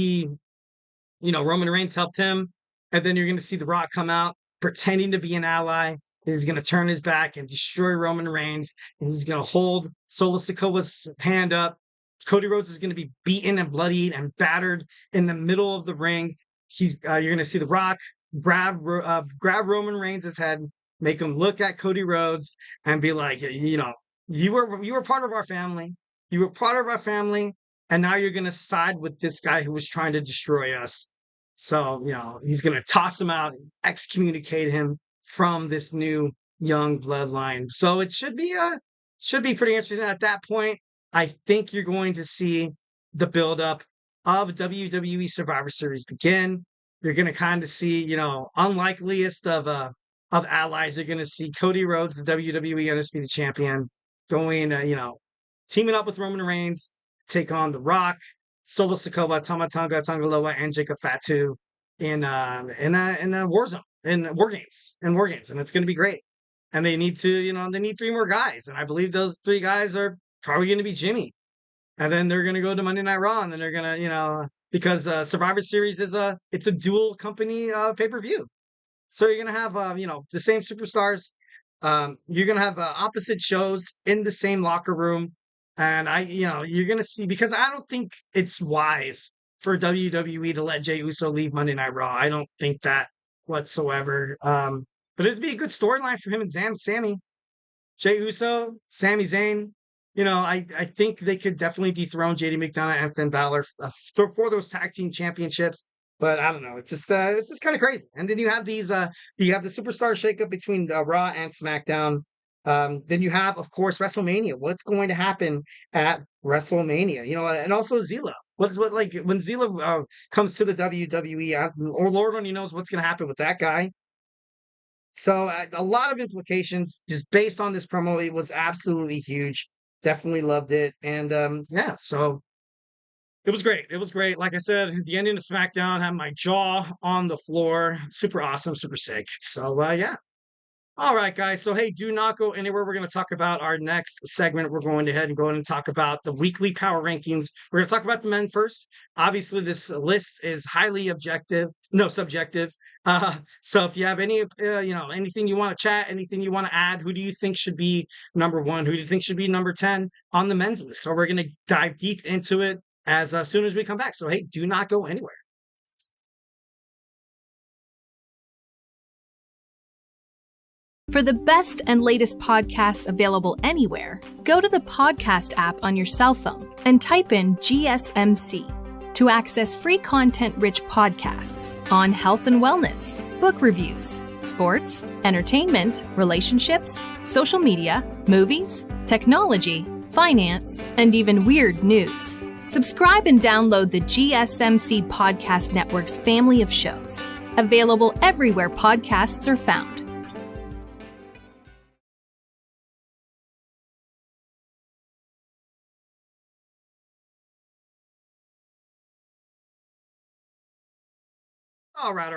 Roman Reigns helped him, and then you're gonna see The Rock come out pretending to be an ally. He's gonna turn his back and destroy Roman Reigns, and he's gonna hold Solo Sikoa's hand up. Cody Rhodes is going to be beaten and bloodied and battered in the middle of the ring. You're going to see The Rock grab Roman Reigns' head, make him look at Cody Rhodes, and be like, you were part of our family. You were part of our family, and now you're going to side with this guy who was trying to destroy us. So he's going to toss him out, excommunicate him from this new young bloodline. So it should be pretty interesting at that point. I think you're going to see the buildup of WWE Survivor Series begin. You're going to kind of see, unlikeliest of allies. You're going to see Cody Rhodes, the WWE Undisputed Champion, going, teaming up with Roman Reigns, take on The Rock, Solo Sikoa, Tama Tonga, Tongaloa, and Jacob Fatu in a war zone, in war games, and it's going to be great. And they need to, they need 3 more guys, and I believe those 3 guys are probably going to be Jimmy, and then they're going to go to Monday Night Raw, and then they're going to, because Survivor Series it's a dual company pay-per-view, so you're going to have the same superstars. You're going to have opposite shows in the same locker room, and you're going to see, because I don't think it's wise for WWE to let Jey Uso leave Monday Night Raw. I don't think that whatsoever. But it'd be a good storyline for him and Sammy. Jey Uso, Sami Zayn. I think they could definitely dethrone JD McDonough and Finn Balor for those tag team championships. But I don't know. It's just kind of crazy. And then you have you have the superstar shakeup between Raw and SmackDown. Then you have, of course, WrestleMania. What's going to happen at WrestleMania? And also Zila. What like when Zila comes to the WWE, or Lord only knows what's going to happen with that guy. So a lot of implications just based on this promo. It was absolutely huge. Definitely loved it, and yeah. So it was great. It was great. Like I said, the ending of SmackDown had my jaw on the floor. Super awesome, super sick. So yeah. All right, guys. So, hey, do not go anywhere. We're going to talk about our next segment. We're going to head and go in and talk about the weekly power rankings. We're going to talk about the men first. Obviously, this list is highly subjective. So if you have anything you want to chat, anything you want to add, who do you think should be number one? Who do you think should be number 10 on the men's list? So we're going to dive deep into it as soon as we come back. So, hey, do not go anywhere. For the best and latest podcasts available anywhere, go to the podcast app on your cell phone and type in GSMC to access free content-rich podcasts on health and wellness, book reviews, sports, entertainment, relationships, social media, movies, technology, finance, and even weird news. Subscribe and download the GSMC Podcast Network's family of shows, available everywhere podcasts are found. All right.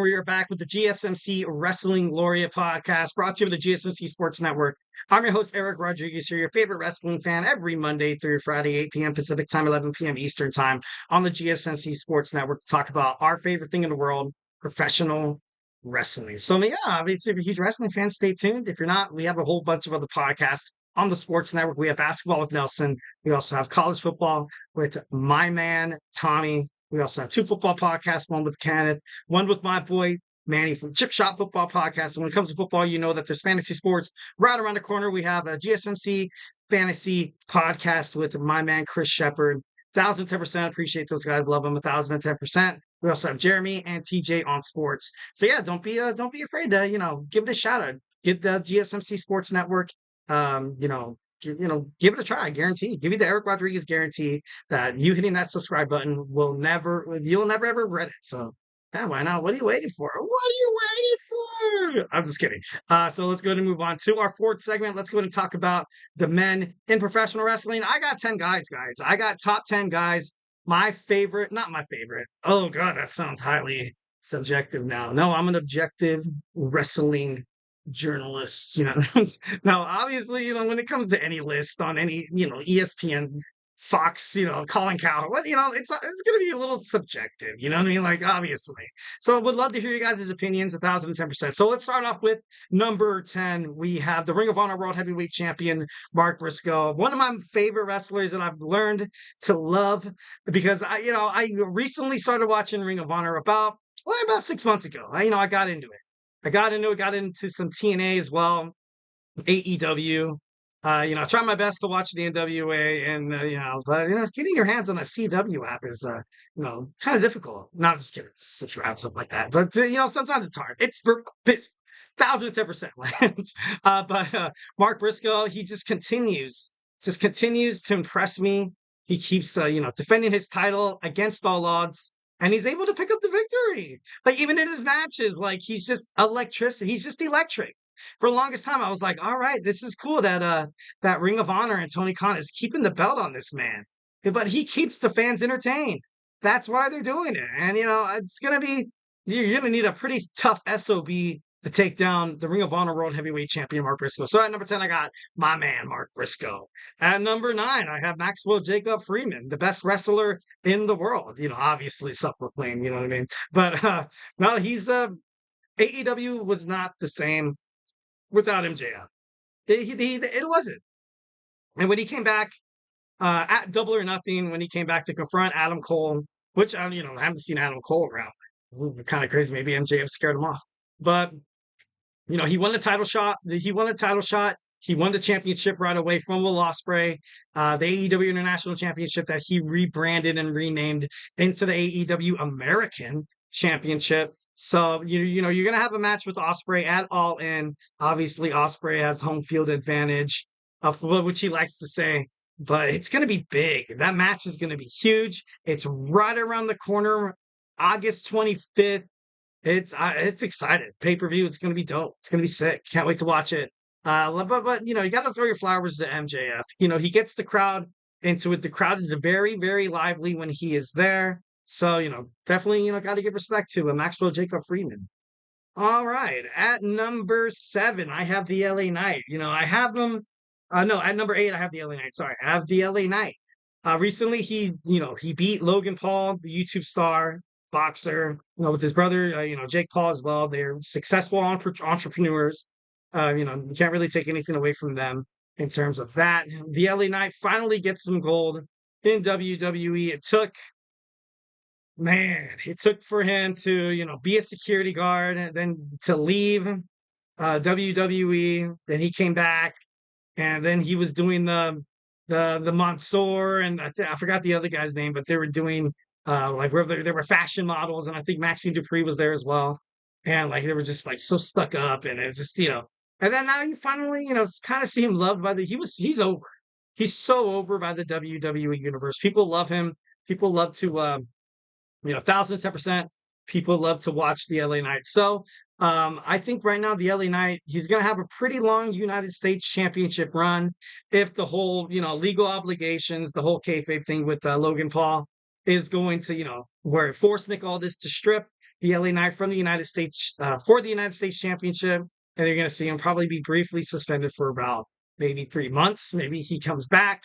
We are back with the GSMC Wrestling Laureate podcast brought to you by the GSMC Sports Network. I'm your host, Eric Rodriguez, here, your favorite wrestling fan every Monday through Friday, 8 p.m. Pacific time, 11 p.m. Eastern time on the GSMC Sports Network to talk about our favorite thing in the world, professional wrestling. So, yeah, obviously, if you're a huge wrestling fan, stay tuned. If you're not, we have a whole bunch of other podcasts on the Sports Network. We have basketball with Nelson. We also have college football with my man, Tommy. We also have 2 football podcasts, one with Kenneth, one with my boy, Manny from Chip Shot Football Podcast. And when it comes to football, you know that there's fantasy sports right around the corner. We have a GSMC Fantasy Podcast with my man, Chris Shepard. 1,010%. Appreciate those guys. Love them. 1,010%. We also have Jeremy and TJ on sports. So yeah, don't be afraid to, give it a shout out. Get the GSMC Sports Network, give it a try. Guarantee. Give you the Eric Rodriguez guarantee that you hitting that subscribe button you'll never ever regret it. So yeah, why not? What are you waiting for? I'm just kidding. So let's go ahead and move on to our fourth segment. Let's go ahead and talk about the men in professional wrestling. I got 10 guys. I got top 10 guys. My favorite, not my favorite. Oh God, that sounds highly subjective now. No, I'm an objective wrestling journalists, now obviously, when it comes to any list on any, ESPN, Fox, Colin Cowherd, it's going to be a little subjective, you know what I mean? Like, obviously. So I would love to hear you guys' opinions, 1,010%. So let's start off with number 10. We have the Ring of Honor World Heavyweight Champion, Mark Briscoe, one of my favorite wrestlers that I've learned to love because I recently started watching Ring of Honor about 6 months ago. I got into it. Got into some TNA as well, AEW. I try my best to watch the NWA and, but, getting your hands on a CW app is, kind of difficult. Not just kidding, if you have something like that. But, sometimes it's hard. It's 1,010%. But Mark Briscoe, he just continues to impress me. He keeps, defending his title against all odds. And he's able to pick up the victory. Like, even in his matches, like, he's just electricity. He's just electric. For the longest time, I was like, all right, this is cool that Ring of Honor and Tony Khan is keeping the belt on this man. But he keeps the fans entertained. That's why they're doing it. And, it's going to be, you're going to need a pretty tough SOB to take down the Ring of Honor World Heavyweight Champion, Mark Briscoe. So at number 10, I got my man, Mark Briscoe. At number 9, I have Maxwell Jacob Freeman, the best wrestler in the world. Obviously self-proclaimed, you know what I mean? But, no, he's, AEW was not the same without MJF. It wasn't. And when he came back at Double or Nothing, when he came back to confront Adam Cole, which, I haven't seen Adam Cole around. Kind of crazy. Maybe MJF scared him off. But, he won the title shot. He won the championship right away from Will Ospreay, the AEW International Championship that he rebranded and renamed into the AEW American Championship. So you know you're gonna have a match with Ospreay at All In. Obviously, Ospreay has home field advantage, which he likes to say, but it's gonna be big. That match is gonna be huge. It's right around the corner, August 25th. It's excited. Pay-per-view. It's gonna be dope. It's gonna be sick. Can't wait to watch it. But you know, you gotta throw your flowers to MJF. You know, he gets the crowd into it. The crowd is very, very lively when he is there. So, you know, definitely, you know, gotta give respect to Maxwell Jacob Freeman. All right. At number 7, I have the LA Knight. You know, I have them. No, at number 8, I have the LA Knight. Sorry, I have the LA Knight. Recently, he beat Logan Paul, the YouTube star boxer, you know, with his brother, you know, Jake Paul as well. They're successful entrepreneurs. You know, you can't really take anything away from them in terms of that. The LA Knight finally gets some gold in WWE. It took for him to, you know, be a security guard and then to leave WWE. Then he came back, and then he was doing the Mansoor, and I forgot the other guy's name, but they were doing like where they were fashion models, and I think Maxine Dupree was there as well. And like they were just like so stuck up, and it was just, you know. And then now you finally, you know, kind of see him loved by he's over. He's so over by the WWE universe. People love him. People love to you know, 1,010%. People love to watch the LA Knight. So I think right now the LA Knight, he's going to have a pretty long United States Championship run if the whole, you know, legal obligations, the whole kayfabe thing with Logan Paul is going to, you know, where it forced Nick Aldis to strip the LA Knight from the United States for the United States Championship. And you're going to see him probably be briefly suspended for about maybe 3 months. Maybe he comes back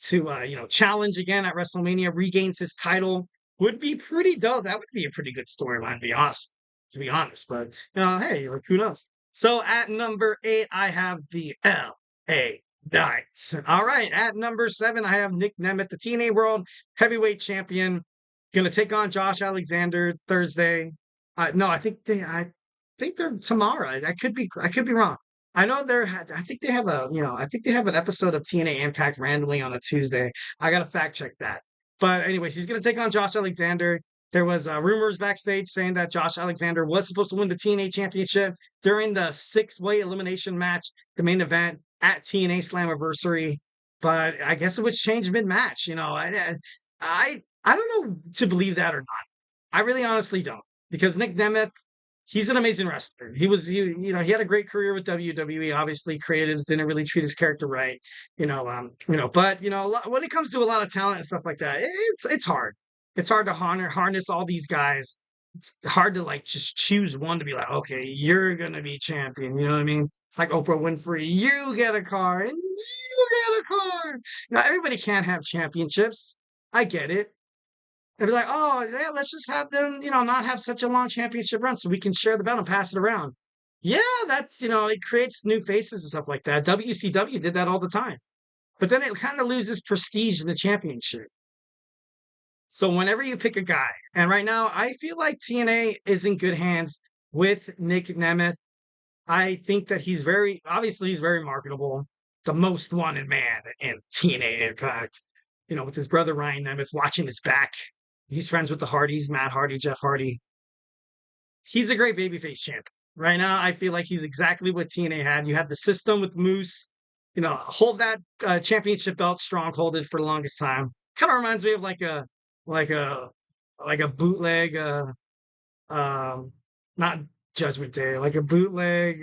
to, you know, challenge again at WrestleMania, regains his title. Would be pretty dope. That would be a pretty good storyline, to be honest. But you know, hey, like who knows? So at number 8, I have the LA Knights. All right, at number 7, I have Nick Nemeth, the TNA World Heavyweight Champion, gonna take on Josh Alexander Thursday. No, I think they're tomorrow. I could be wrong. I know I think they have an episode of TNA Impact randomly on a Tuesday. I gotta fact check that. But anyways, he's going to take on Josh Alexander. There was rumors backstage saying that Josh Alexander was supposed to win the TNA Championship during the 6-way elimination match, the main event at TNA Slammiversary. But I guess it was changed mid-match. You know, I don't know to believe that or not. I really honestly don't, because Nick Nemeth, he's an amazing wrestler. He had a great career with WWE. Obviously, creatives didn't really treat his character right, but when it comes to a lot of talent and stuff like that, it's hard. It's hard to harness all these guys. It's hard to like just choose one to be like, okay, you're gonna be champion. You know what I mean? It's like Oprah Winfrey. You get a car, and you get a car. Now everybody can't have championships. I get it. They'd be like, oh, yeah, let's just have them, not have such a long championship run so we can share the belt and pass it around. Yeah, that's, it creates new faces and stuff like that. WCW did that all the time. But then it kind of loses prestige in the championship. So whenever you pick a guy, and right now I feel like TNA is in good hands with Nick Nemeth. I think that he's very marketable, the most wanted man in TNA Impact. With his brother Ryan Nemeth watching his back. He's friends with the Hardys, Matt Hardy, Jeff Hardy. He's a great babyface champ. Right now, I feel like he's exactly what TNA had. You have the system with Moose. Hold that championship belt strong, hold it for the longest time. Kind of reminds me of like a bootleg, not Judgment Day, like a bootleg.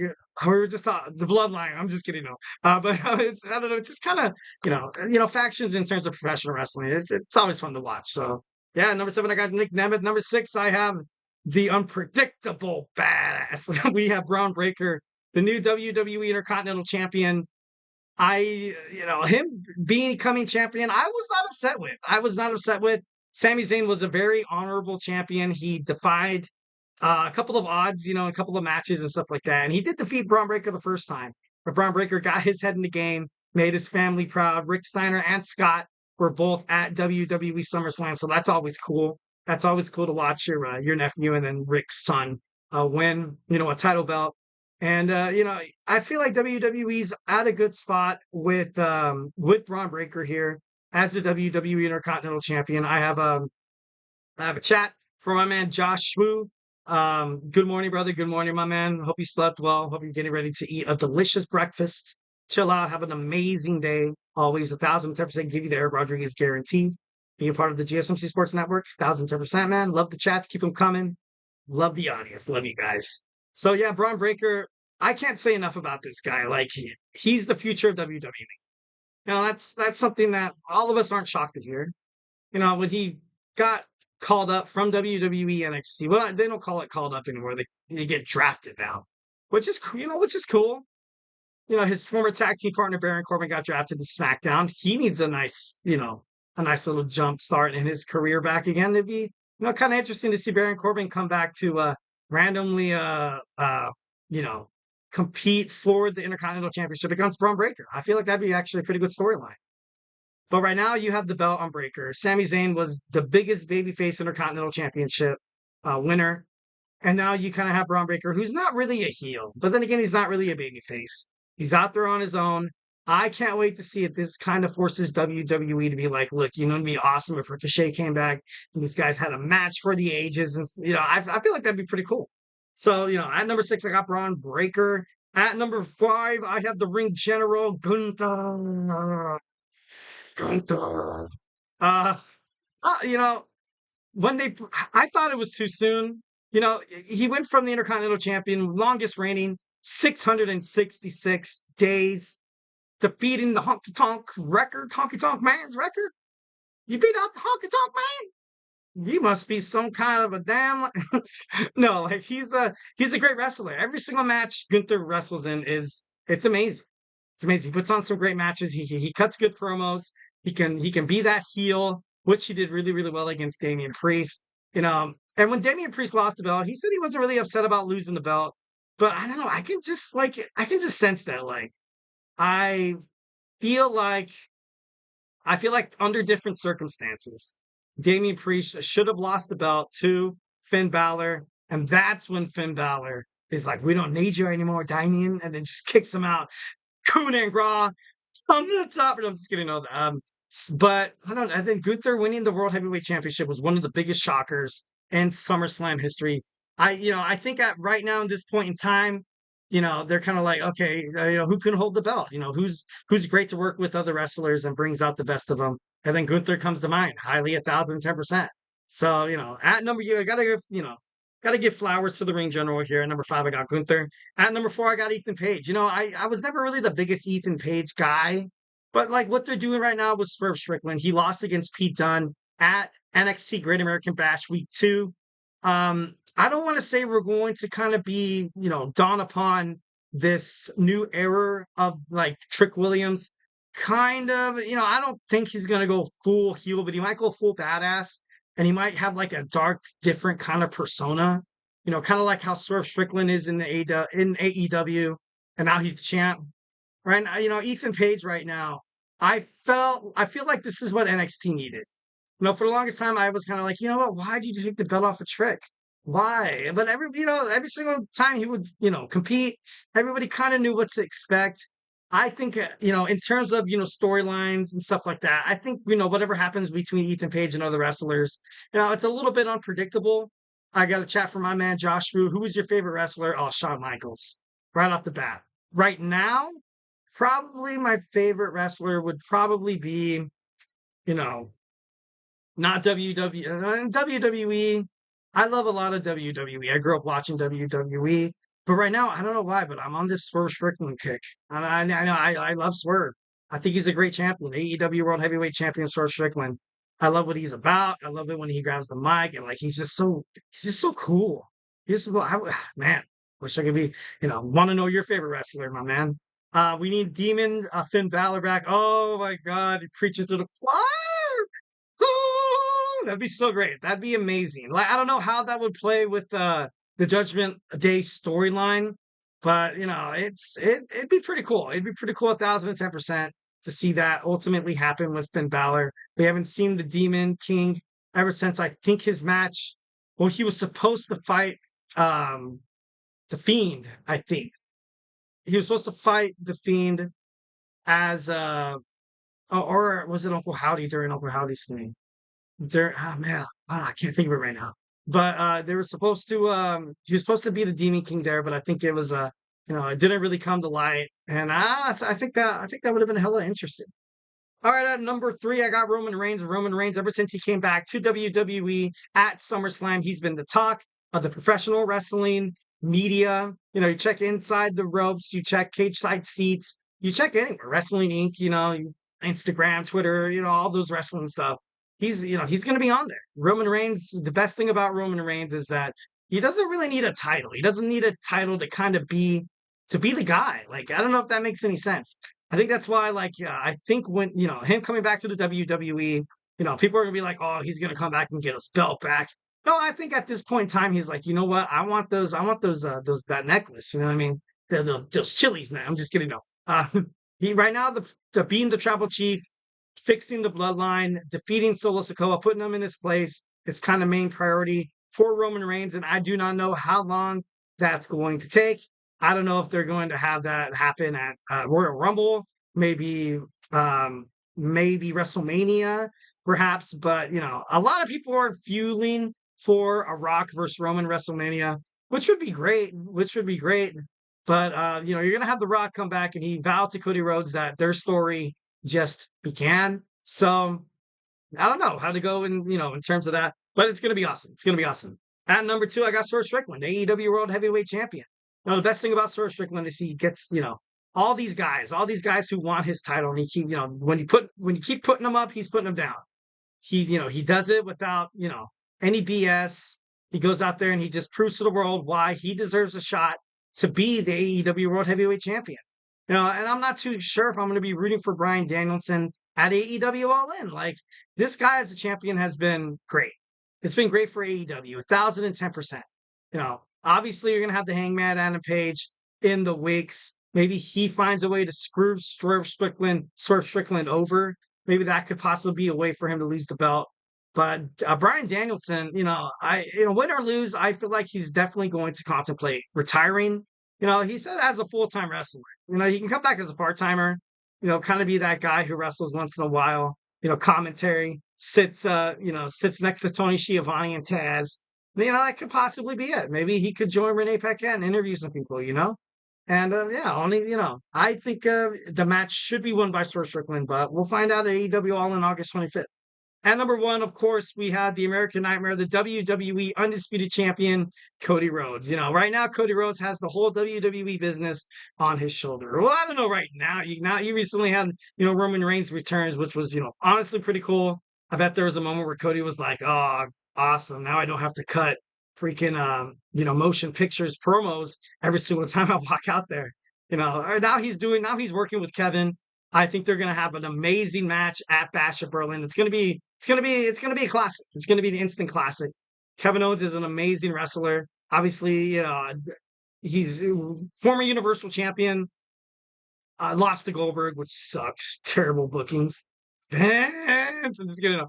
We were just the Bloodline. I'm just kidding, no. But I don't know. It's just kind of factions in terms of professional wrestling. It's always fun to watch. So. Yeah, number 7, I got Nick Nemeth. Number 6, I have the unpredictable badass. We have Braun Breaker, the new WWE Intercontinental Champion. Him becoming champion, I was not upset with. Sami Zayn was a very honorable champion. He defied a couple of odds, a couple of matches and stuff like that. And he did defeat Braun Breaker the first time. But Braun Breaker got his head in the game, made his family proud. Rick Steiner and Scott were both at WWE SummerSlam, so that's always cool. That's always cool to watch your nephew and then Rick's son win, a title belt. And I feel like WWE's at a good spot with Braun Breaker here as the WWE Intercontinental Champion. I have a chat for my man Josh Wu. Good morning, brother. Good morning, my man. Hope you slept well. Hope you're getting ready to eat a delicious breakfast. Chill out. Have an amazing day. Always 1,010% give you the Eric Rodriguez guarantee. Be a part of the GSMC Sports Network. 1,010%, man. Love the chats. Keep them coming. Love the audience. Love you guys. So yeah, Braun Breaker. I can't say enough about this guy. Like he's the future of WWE. That's something that all of us aren't shocked to hear. When he got called up from WWE NXT. Well, they don't call it called up anymore. They get drafted now, which is cool. His former tag team partner Baron Corbin got drafted to SmackDown. He needs a nice little jump start in his career back again. It'd be kind of interesting to see Baron Corbin come back to randomly compete for the Intercontinental Championship against Braun Breaker. I feel like that'd be actually a pretty good storyline. But right now, you have the belt on Breaker. Sami Zayn was the biggest babyface Intercontinental Championship winner. And now you kind of have Braun Breaker, who's not really a heel. But then again, he's not really a babyface. He's out there on his own. I can't wait to see if this kind of forces WWE to be like, look, it'd be awesome if Ricochet came back and these guys had a match for the ages. And, I feel like that'd be pretty cool. So, at number 6, I got Braun Breaker. At number 5, I have the ring general, Gunther. Gunther. Uh, when I thought it was too soon. He went from the Intercontinental Champion, longest reigning, 666 days, defeating the Honky Tonk Man's record. You beat out the Honky Tonk Man? You must be some kind of a damn. No, like he's a great wrestler. Every single match Gunther wrestles in it's amazing. It's amazing. He puts on some great matches. He cuts good promos. He can be that heel, which he did really, really well against Damian Priest. And when Damian Priest lost the belt, he said he wasn't really upset about losing the belt. But I don't know. I can just sense that. Like, I feel like under different circumstances, Damian Priest should have lost the belt to Finn Balor. And that's when Finn Balor is like, we don't need you anymore, Damian. And then just kicks him out. Coup de grace on the top. And I'm just kidding. But I think Gunther winning the World Heavyweight Championship was one of the biggest shockers in SummerSlam history. I think right now in this point in time, they're kind of like, okay, who can hold the belt? Who's great to work with other wrestlers and brings out the best of them. And then Gunther comes to mind, highly 1,010%. So, at number, I gotta give flowers to the ring general here. At number 5, I got Gunther. At number 4, I got Ethan Page. I was never really the biggest Ethan Page guy. But like what they're doing right now with Swerve Strickland, he lost against Pete Dunne at NXT Great American Bash Week 2. I don't want to say we're going to kind of be, dawn upon this new era of like Trick Williams. Kind of, I don't think he's going to go full heel, but he might go full badass. And he might have like a dark, different kind of persona. Kind of like how Swerve Strickland is in AEW. And now he's the champ. Right now, Ethan Page right now, I feel like this is what NXT needed. For the longest time, I was kind of like, you know what? Why did you take the belt off of Trick? Why? But every single time he would, compete, everybody kind of knew what to expect. I think, in terms of, storylines and stuff like that, I think, whatever happens between Ethan Page and other wrestlers, it's a little bit unpredictable. I got a chat from my man, Josh Wu. Who was your favorite wrestler? Oh, Shawn Michaels. Right off the bat. Right now, probably my favorite wrestler would probably be, not WWE. I love a lot of WWE. I grew up watching WWE. But right now, I don't know why, but I'm on this Swerve Strickland kick. And I love Swerve. I think he's a great champion. AEW World Heavyweight Champion Swerve Strickland. I love what he's about. I love it when he grabs the mic and like he's just so cool. Man, wish I could be, want to know your favorite wrestler, my man. We need Demon Finn Balor back. Oh my God, preaching to the choir. Ooh, that'd be so great. That'd be amazing. Like I don't know how that would play with the Judgment Day storyline, but it'd be pretty cool. It'd be pretty cool, 1,010% to see that ultimately happen with Finn Balor. We haven't seen the Demon King ever since I think his match. Well, he was supposed to fight the Fiend, I think. he was supposed to fight The Fiend as or was it Uncle Howdy during Uncle Howdy's thing? I can't think of it right now. But they were supposed to he was supposed to be the Demon King there, but I think it was it didn't really come to light. And I think that would have been hella interesting. All right, at number 3, I got Roman Reigns. Roman Reigns, ever since he came back to WWE at SummerSlam, he's been the talk of the professional wrestling media. You check inside the ropes, you check cage side seats, you check anywhere, Wrestling Inc., Instagram, Twitter, all those wrestling stuff. He's going to be on there. Roman Reigns, the best thing about Roman Reigns is that he doesn't really need a title. He doesn't need a title to kind of be the guy. Like, I don't know if that makes any sense. I think that's why, I think when, him coming back to the WWE, people are going to be like, oh, he's going to come back and get his belt back. No, I think at this point in time, he's like, you know what? I want that necklace. You know what I mean? Those chilies, man. I'm just kidding. No. He right now, the being the tribal chief, fixing the bloodline, defeating Solo Sikoa, putting him in his place, is kind of main priority for Roman Reigns. And I do not know how long that's going to take. I don't know if they're going to have that happen at Royal Rumble, maybe WrestleMania, perhaps. But, a lot of people are fueling for a Rock versus Roman WrestleMania, which would be great. But, you're going to have The Rock come back, and he vowed to Cody Rhodes that their story just began. So I don't know how to go in terms of that, but it's going to be awesome. At number 2, I got Swerve Strickland, AEW World Heavyweight Champion. Now, the best thing about Swerve Strickland is he gets, all these guys who want his title, and he keep, when you keep putting them up, he's putting them down. He does it without, any BS. He goes out there and he just proves to the world why he deserves a shot to be the AEW World Heavyweight Champion. And I'm not too sure if I'm going to be rooting for Bryan Danielson at AEW All In. Like, this guy as a champion has been great. It's been great for AEW, 1,010%. Obviously, you're going to have the Hangman Adam Page in the weeks. Maybe he finds a way to screw Swerve Strickland over. Maybe that could possibly be a way for him to lose the belt. But Bryan Danielson, win or lose, I feel like he's definitely going to contemplate retiring. He said as a full-time wrestler. He can come back as a part-timer, kind of be that guy who wrestles once in a while, commentary, sits next to Tony Schiavone and Taz. That could possibly be it. Maybe he could join Renee Paquette and interview some people, And, I think the match should be won by Swerve Strickland, but we'll find out at AEW All in August 25th. At number 1, of course, we had the American Nightmare, the WWE Undisputed Champion, Cody Rhodes. Right now, Cody Rhodes has the whole WWE business on his shoulder. Well, I don't know right now. You recently had, Roman Reigns returns, which was, honestly pretty cool. I bet there was a moment where Cody was like, oh, awesome. Now I don't have to cut freaking, motion pictures promos every single time I walk out there. Now he's working with Kevin. I think they're going to have an amazing match at Bash at Berlin. It's going to be a classic. It's going to be the instant classic. Kevin Owens is an amazing wrestler. Obviously, he's former Universal Champion. Lost to Goldberg, which sucks. Terrible bookings. I'm just kidding.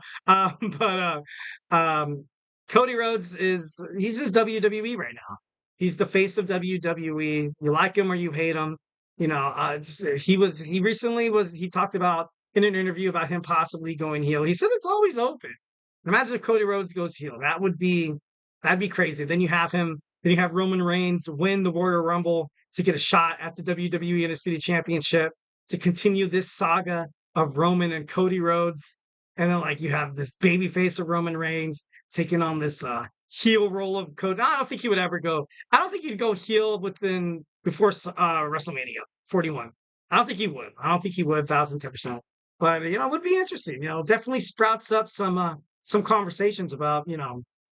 Cody Rhodes he's just WWE right now. He's the face of WWE. You like him or you hate him. He talked about in an interview about him possibly going heel. He said it's always open. Imagine if Cody Rhodes goes heel. That'd be crazy. Then you have Roman Reigns win the Royal Rumble to get a shot at the WWE Undisputed Championship to continue this saga of Roman and Cody Rhodes. And then you have this baby face of Roman Reigns taking on this heel role of Cody. I don't think he would ever go. I don't think he'd go heel before WrestleMania 41. I don't think he would. 1,010%. But it would be interesting. Definitely sprouts up some conversations about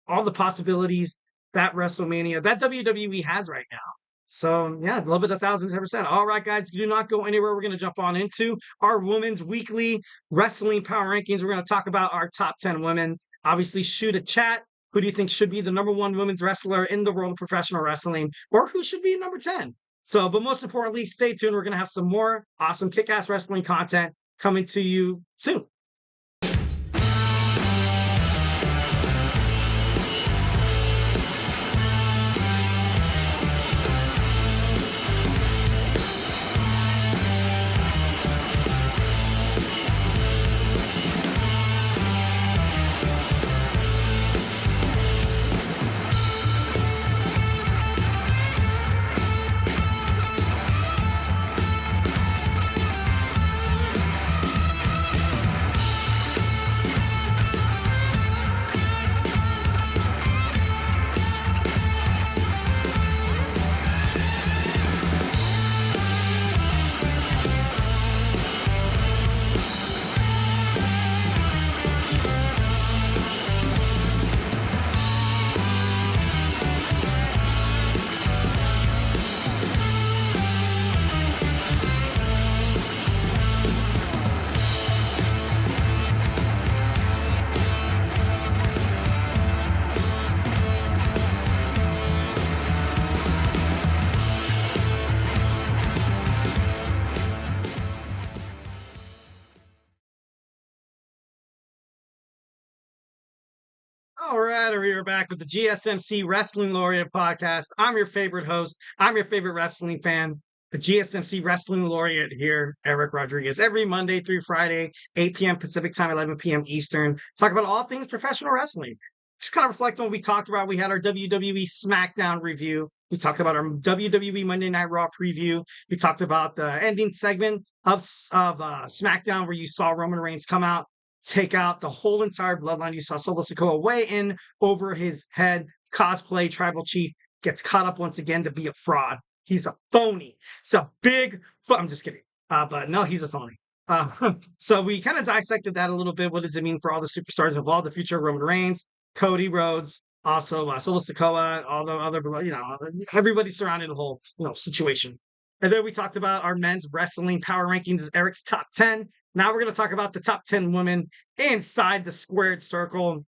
all the possibilities that WrestleMania that WWE has right now. So yeah, love it 1,010%. All right, guys, do not go anywhere. We're going to jump on into our women's weekly wrestling power rankings. We're going to talk about our top 10 women. Obviously, shoot a chat. Who do you think should be the number 1 women's wrestler in the world of professional wrestling, or who should be number 10? So, but most importantly, stay tuned. We're going to have some more awesome kick-ass wrestling content coming to you soon. All right, we are back with the GSMC Wrestling Laureate podcast. I'm your favorite host. I'm your favorite wrestling fan, the GSMC Wrestling Laureate here, Eric Rodriguez. Every Monday through Friday, 8 p.m. Pacific time, 11 p.m. Eastern. Talk about all things professional wrestling. Just kind of reflect on what we talked about. We had our WWE Smackdown review. We talked about our WWE Monday Night Raw preview. We talked about the ending segment of SmackDown where you saw Roman Reigns come out, take out the whole entire bloodline. You saw Sikoa weigh in over his head, cosplay tribal chief, gets caught up once again to be a fraud. He's a phony. It's a big I'm just kidding. But no, he's a phony. So we kind of dissected that a little bit. What does it mean for all the superstars involved? The future of Roman Reigns, Cody Rhodes, also Solo Sikoa, all the other, everybody surrounding the whole, situation. And then we talked about our men's wrestling power rankings, Eric's top 10. Now we're going to talk about the top 10 women inside the squared circle.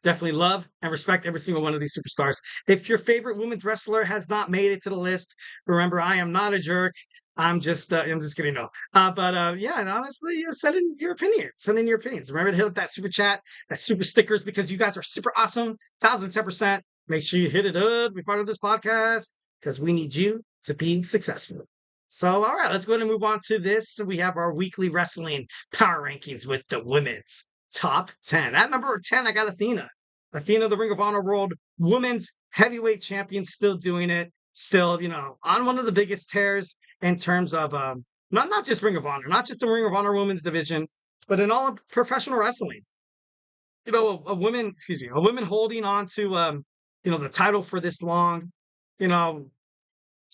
Definitely love and respect every single one of these superstars. If your favorite women's wrestler has not made it to the list, remember, I am not a jerk. I'm just kidding. No. Yeah, and honestly, send in your opinions. Send in your opinions. Remember to hit up that super chat, that super stickers, because you guys are super awesome. 1,010%. Make sure you hit it up. Be part of this podcast because we need you to be successful. So, all right, let's go ahead and move on to this. We have our weekly wrestling power rankings with the women's top 10. At number 10, I got Athena. Athena, the Ring of Honor World Women's Heavyweight Champion, still doing it. Still, on one of the biggest tears in terms of not just Ring of Honor, not just the Ring of Honor Women's Division, but in all of professional wrestling. A woman holding on to, the title for this long,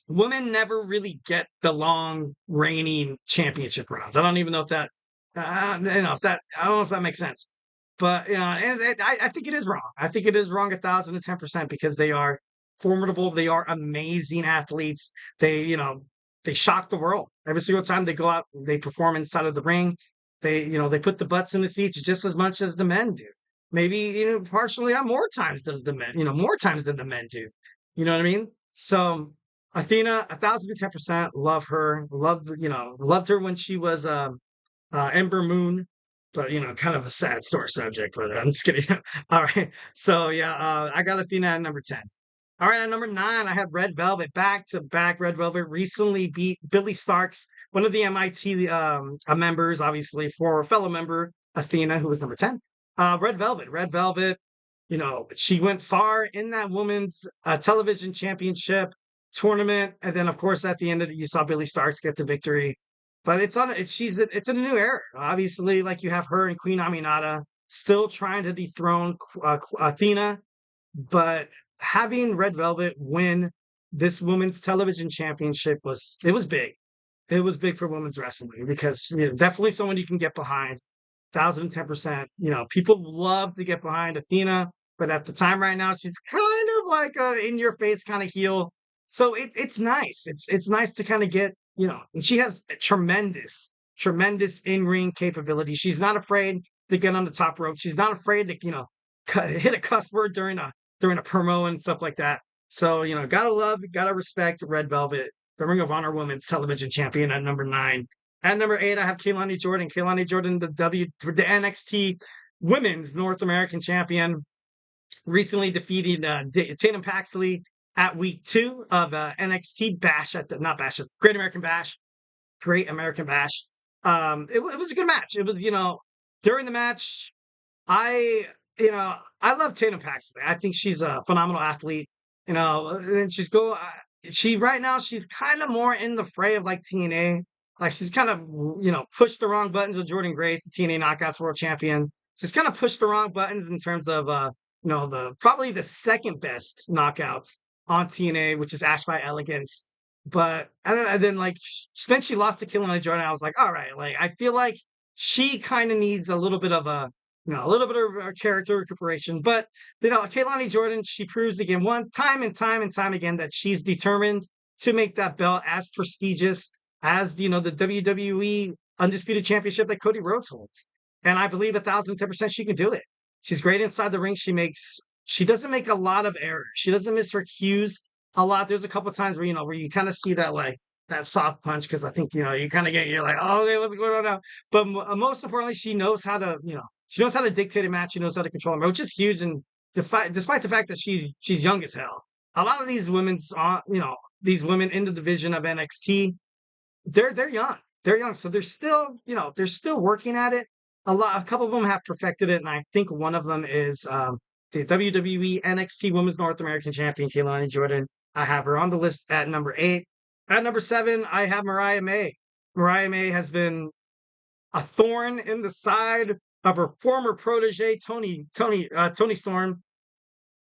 women never really get the long reigning championship runs. I don't even know if that, I don't know if that makes sense. But, I think it is wrong. I think it is wrong 1,010% because they are formidable. They are amazing athletes. They shock the world every single time they go out. They perform inside of the ring. They put the butts in the seats just as much as the men do. Maybe, partially on more times does the men, more times than the men do. You know what I mean? So Athena, 1,010%, love her. Loved her when she was Ember Moon, but kind of a sad sore subject. But I'm just kidding. All right, so yeah, I got Athena at number 10. All right, at number 9, I have Red Velvet. Back to back, Red Velvet recently beat Billy Starks, one of the MIT members, obviously, for a fellow member Athena, who was number 10. Red Velvet. She went far in that women's television championship tournament, and then of course at the end of it, you saw Billy Starks get the victory. But it's a new era. Obviously, like you have her and Queen Aminata still trying to dethrone Athena, but having Red Velvet win this women's television championship was big. It was big for women's wrestling because definitely someone you can get behind. 1,010%. People love to get behind Athena, but at the time right now, she's kind of like a in your face kind of heel. So it's nice. It's nice to kind of get, and she has tremendous in-ring capability. She's not afraid to get on the top rope. She's not afraid to, hit a cuss word during a promo and stuff like that. So, gotta respect Red Velvet, the Ring of Honor Women's Television Champion at number 9. At number 8, I have Keilani Jordan. Keilani Jordan, the NXT Women's North American Champion, recently defeated Tatum Paxley at week 2 of NXT Great American Bash. Great American Bash. It was a good match. It was, during the match, I love Tatum Paxley. I think she's a phenomenal athlete. And right now she's kind of more in the fray of like TNA. Like she's kind of, pushed the wrong buttons with Jordan Grace, the TNA Knockouts World Champion. She's kind of pushed the wrong buttons in terms of, probably the second best knockouts on TNA, which is Ash by Elegance. But then she lost to Keilani Jordan. I was like, all right, like I feel like she kind of needs a little bit of a character recuperation. But Keilani Jordan, she proves again, time and time again, that she's determined to make that belt as prestigious as the WWE Undisputed Championship that Cody Rhodes holds. And I believe 1,010% she can do it. She's great inside the ring. She doesn't make a lot of errors. She doesn't miss her cues a lot. There's a couple of times where you kind of see that that soft punch, because I think you kind of you're like, oh, okay, what's going on now? But most importantly, she knows how to dictate a match. She knows how to control a match, which is huge in despite the fact that she's young as hell. A lot of these these women in the division of NXT, they're young. They're young, so they're still working at it. A couple of them have perfected it, and I think one of them is the WWE NXT Women's North American Champion, Keilani Jordan. I have her on the list at number 8. At number 7, I have Mariah May. Mariah May has been a thorn in the side of her former protege, Tony Storm.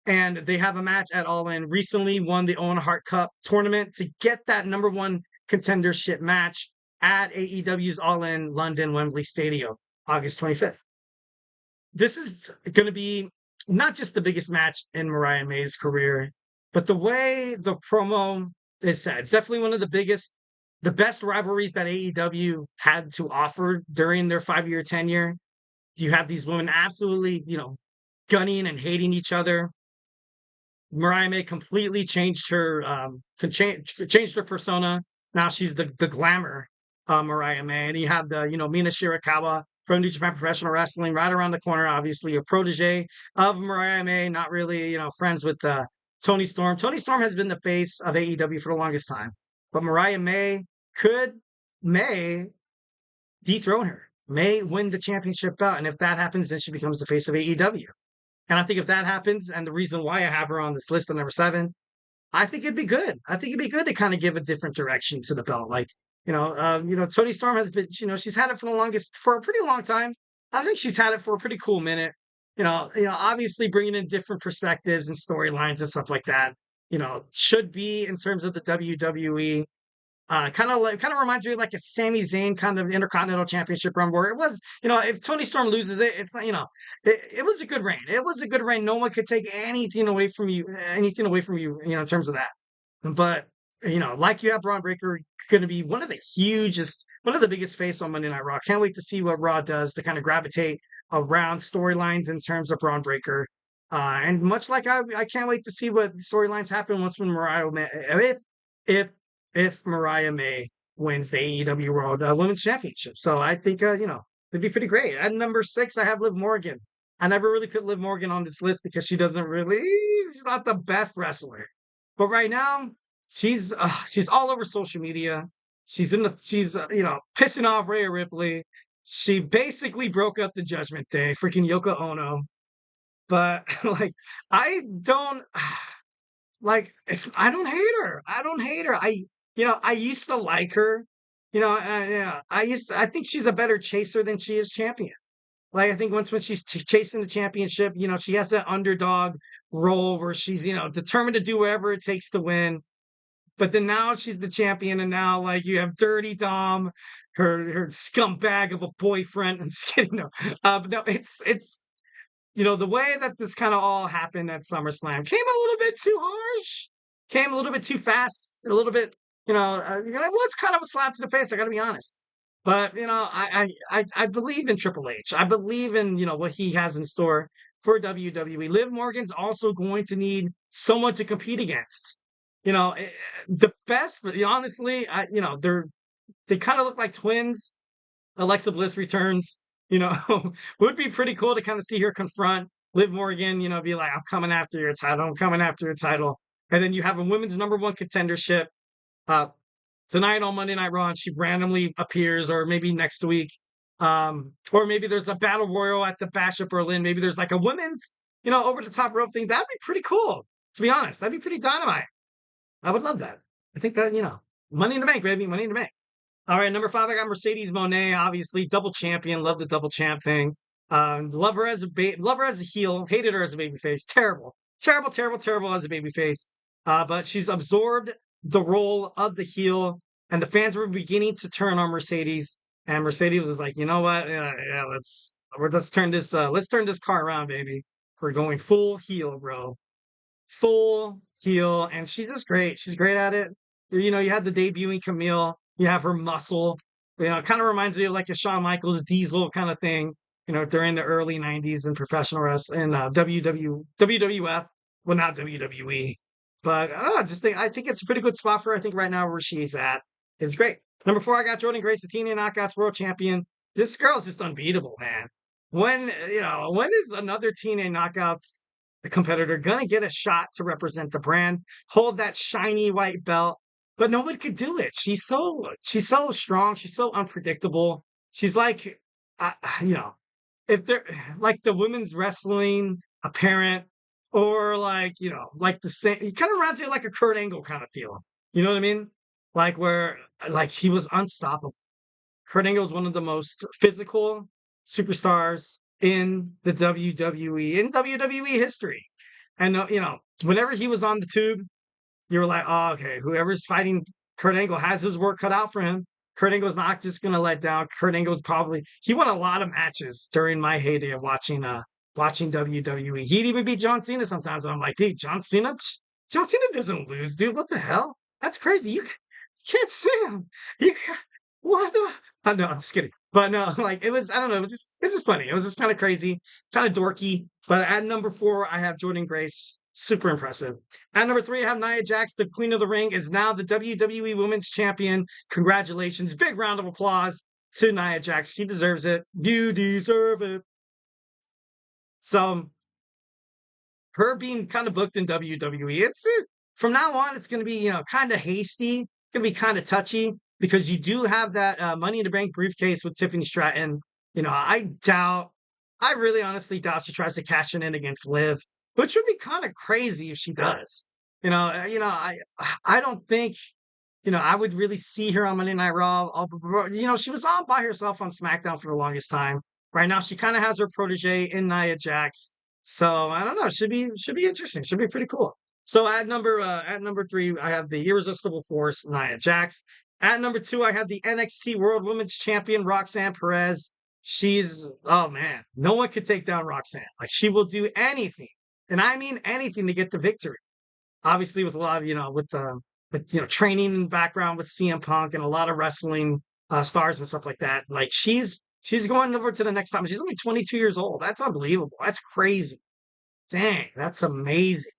And they have a match at All In. Recently won the Owen Hart Cup tournament to get that number 1 contendership match at AEW's All In London Wembley Stadium, August 25th. This is going to be not just the biggest match in Mariah May's career, but the way the promo is said. It's definitely one of the best rivalries that AEW had to offer during their 5-year tenure. You have these women absolutely, gunning and hating each other. Mariah May completely changed her changed her persona. Now she's the glamour Mariah May. And you have the, Mina Shirakawa from New Japan Professional Wrestling right around the corner, obviously a protege of Mariah May, not really, friends with Tony Storm. Tony Storm has been the face of AEW for the longest time. But Mariah May may dethrone her, may win the championship belt. And if that happens, then she becomes the face of AEW. And I think if that happens, and the reason why I have her on this list at number 7, I think it'd be good. I think it'd be good to kind of give a different direction to the belt. Like, Tony Storm has been, she's had it for a pretty long time. I think she's had it for a pretty cool minute. Obviously bringing in different perspectives and storylines and stuff like that, should be in terms of the WWE. Kind of reminds me of like a Sami Zayn kind of Intercontinental Championship run where it was, if Tony Storm loses it, it's not, it was a good reign. It was a good reign. No one could take anything away from you, in terms of that. But, like you have Braun Breaker going to be one of the biggest face on Monday Night Raw. Can't wait to see what Raw does to kind of gravitate around storylines in terms of Braun Breaker. And much like I can't wait to see what storylines happen when Mariah May, if Mariah May wins the AEW World Women's Championship. So I think, it'd be pretty great. At number 6, I have Liv Morgan. I never really put Liv Morgan on this list because she's not the best wrestler. But right now, she's all over social media. She's pissing off Rhea Ripley. She basically broke up the Judgment Day, freaking Yoko Ono. But I don't hate her. I don't hate her. I used to like her. I think she's a better chaser than she is champion. Like, I think when she's chasing the championship, she has that underdog role where she's, determined to do whatever it takes to win. But then now she's the champion, and now, you have Dirty Dom, her scumbag of a boyfriend. I'm just kidding. No, no, it's the way that this kind of all happened at SummerSlam came a little bit too harsh, came a little bit too fast, a little bit, it was kind of a slap to the face. I got to be honest. But, I believe in Triple H. I believe in, what he has in store for WWE. Liv Morgan's also going to need someone to compete against. The best, honestly, they kind of look like twins. Alexa Bliss returns. Would be pretty cool to kind of see her confront Liv Morgan, be like, I'm coming after your title. I'm coming after your title. And then you have a women's number 1 contendership tonight on Monday Night Raw, and she randomly appears, or maybe next week. Or maybe there's a battle royal at the Bash at Berlin. Maybe there's like a women's, over the top rope thing. That'd be pretty cool, to be honest. That'd be pretty dynamite. I would love that. I think that, money in the bank, baby. Money in the bank. All right, number 5, I got Mercedes Moné, obviously double champion. Love the double champ thing. Love her as a heel. Hated her as a babyface. Terrible as a babyface. But she's absorbed the role of the heel, and the fans were beginning to turn on Mercedes. And Mercedes was like, you know what? Yeah, let's turn this car around, baby. We're going full heel, bro. Full heel, and she's just great. She's great at it. You had the debuting Camille. You have her muscle. It kind of reminds me of like a Shawn Michaels Diesel kind of thing, during the early 90s in professional wrestling, in WWF. Well, not WWE. But I think it's a pretty good spot for her. I think right now where she's at is great. Number 4, I got Jordynne Grace, the TNA Knockouts World Champion. This girl's just unbeatable, man. When is another TNA Knockouts the competitor, gonna get a shot to represent the brand, hold that shiny white belt, but nobody could do it. She's so strong. She's so unpredictable. She's like, you know, if they're like the women's wrestling apparent, or like, you know, like the same, it kind of reminds me of like a Kurt Angle kind of feeling. You know what I mean? Like where like he was unstoppable. Kurt Angle is one of the most physical superstars in the WWE, in WWE history. And you know, whenever he was on the tube, you were like, oh, okay, whoever's fighting Kurt Angle has his work cut out for him. Kurt Angle's not just gonna let down. Kurt Angle's probably he won a lot of matches during my heyday of watching WWE. He'd even beat John Cena sometimes, and I'm like, dude, John Cena doesn't lose, dude. What the hell? That's crazy. You can't see him. You what the? Oh, no, I'm just kidding. But no, like it was. I don't know. It's just funny. It was just kind of crazy, kind of dorky. But at number 4, I have Jordynne Grace. Super impressive. At number 3, I have Nia Jax, the Queen of the Ring, is now the WWE Women's Champion. Congratulations. Big round of applause to Nia Jax. She deserves it. You deserve it. So, her being kind of booked in WWE, from now on, it's going to be, you know, kind of hasty. It's going to be kind of touchy because you do have that Money in the Bank briefcase with Tiffany Stratton. You know, I really honestly doubt she tries to cash it in against Liv, which would be kind of crazy if she does. I don't think, you know, I would really see her on Monday Night Raw. You know, she was on by herself on SmackDown for the longest time. Right now, she kind of has her protege in Nia Jax. So I don't know. Should be interesting. Should be pretty cool. So at number 3, I have the irresistible force, Nia Jax. At number 2, I have the NXT World Women's Champion, Roxanne Perez. Oh man, no one could take down Roxanne. Like she will do anything, and I mean anything to get the victory. Obviously, with a lot of, you know, with training and background with CM Punk and a lot of wrestling stars and stuff like that. Like she's going over to the next time. She's only 22 years old. That's unbelievable. That's crazy. Dang, that's amazing.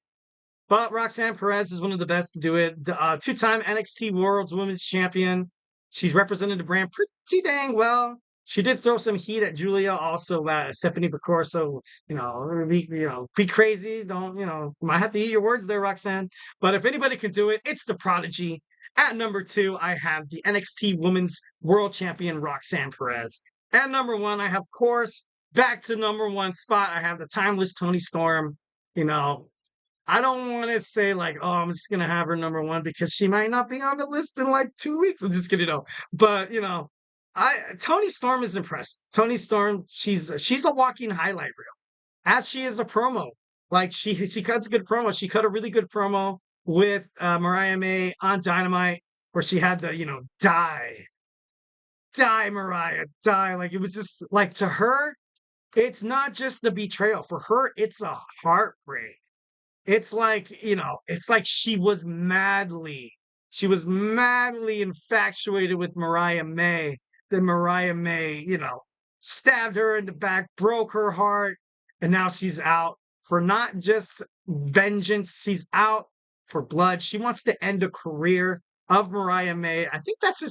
But Roxanne Perez is one of the best to do it. 2-time NXT World's Women's Champion. She's represented the brand pretty dang well. She did throw some heat at Julia, also Stephanie Vacour. So, be crazy. Don't, might have to eat your words there, Roxanne. But if anybody can do it, it's the Prodigy. At number 2, I have the NXT Women's World Champion, Roxanne Perez. At number 1, I have, of course, back to number 1 spot, I have the timeless Toni Storm. You know, I don't want to say like, oh, I'm just going to have her number 1 because she might not be on the list in like 2 weeks. I'm just kidding, But, Toni Storm is impressive. Toni Storm, she's a walking highlight reel, as she is a promo. Like she cuts a good promo. She cut a really good promo with Mariah May on Dynamite, where she had the die Mariah, die. Like it was just like, to her, it's not just the betrayal. For her, it's a heartbreak. It's like, it's like she was madly infatuated with Mariah May. Then Mariah May, stabbed her in the back, broke her heart, and now she's out for not just vengeance, she's out for blood. She wants to end a career of Mariah May. I think that's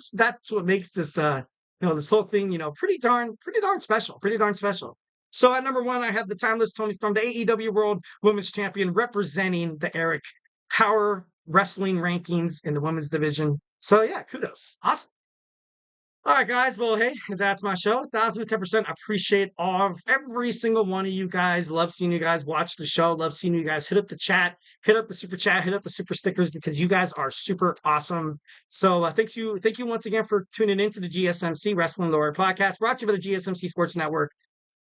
what makes this this whole thing, pretty darn special. So at number 1, I have the timeless Toni Storm, the AEW World Women's Champion, representing the Eric Power Wrestling rankings in the women's division. So yeah, kudos. Awesome. All right, guys. Well, hey, that's my show. 1,010%. Appreciate every single one of you guys. Love seeing you guys watch the show. Love seeing you guys hit up the chat, hit up the super chat, hit up the super stickers, because you guys are super awesome. So thank you once again for tuning into the GSMC Wrestling Laureate podcast, brought to you by the GSMC Sports Network.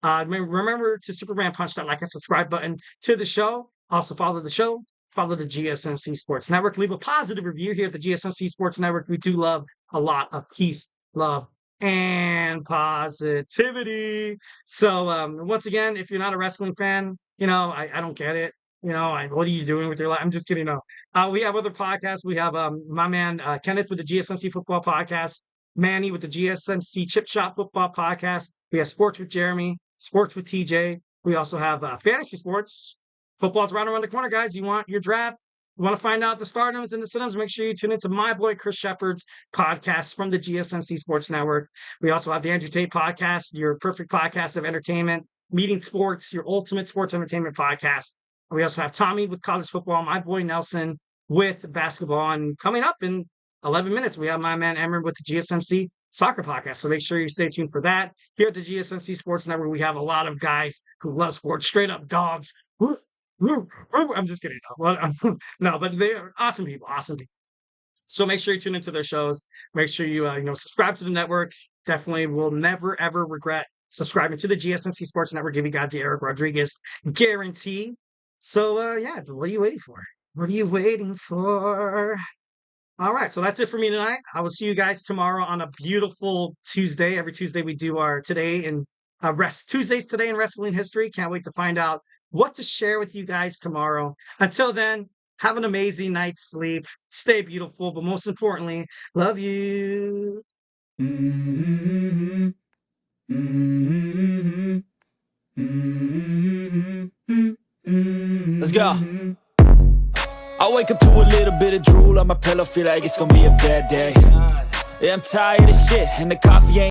Remember to Superman punch that like and subscribe button to the show. Also follow the show. Follow the GSMC Sports Network. Leave a positive review here at the GSMC Sports Network. We do love a lot of peace, love, and positivity. So once again, if you're not a wrestling fan, I don't get it. What are you doing with your life? I'm just kidding. No. We have other podcasts. We have my man Kenneth with the GSMC Football Podcast, Manny with the GSMC Chip Shot Football Podcast. We have Sports with Jeremy, Sports with TJ. We also have Fantasy Sports. Football's right around the corner, guys. You want your draft? You want to find out the stardoms and the sit-ups? Make sure you tune into my boy Chris Shepard's podcast from the GSMC Sports Network. We also have the Andrew Tate podcast, your perfect podcast of entertainment, meeting sports, your ultimate sports entertainment podcast. We also have Tommy with college football, my boy Nelson with basketball. And coming up in 11 minutes, we have my man Emmer with the GSMC Soccer Podcast. So make sure you stay tuned for that. Here at the GSMC Sports Network, we have a lot of guys who love sports, straight up dogs. I'm just kidding. No, but they're awesome people, awesome people. So make sure you tune into their shows. Make sure you subscribe to the network. Definitely will never, ever regret subscribing to the GSMC Sports Network. Give you guys the Eric Rodriguez guarantee. So, yeah, what are you waiting for? What are you waiting for? All right, so that's it for me tonight. I will see you guys tomorrow on a beautiful Tuesday. Every Tuesday we do our Tuesdays Today in Wrestling History. Can't wait to find out what to share with you guys tomorrow. Until then, have an amazing night's sleep. Stay beautiful, but most importantly, love you. Mm-hmm. Mm-hmm. Mm-hmm. Let's go. I wake up to a little bit of drool on my pillow, feel like it's gonna be a bad day. Yeah, I'm tired of shit, and the coffee ain't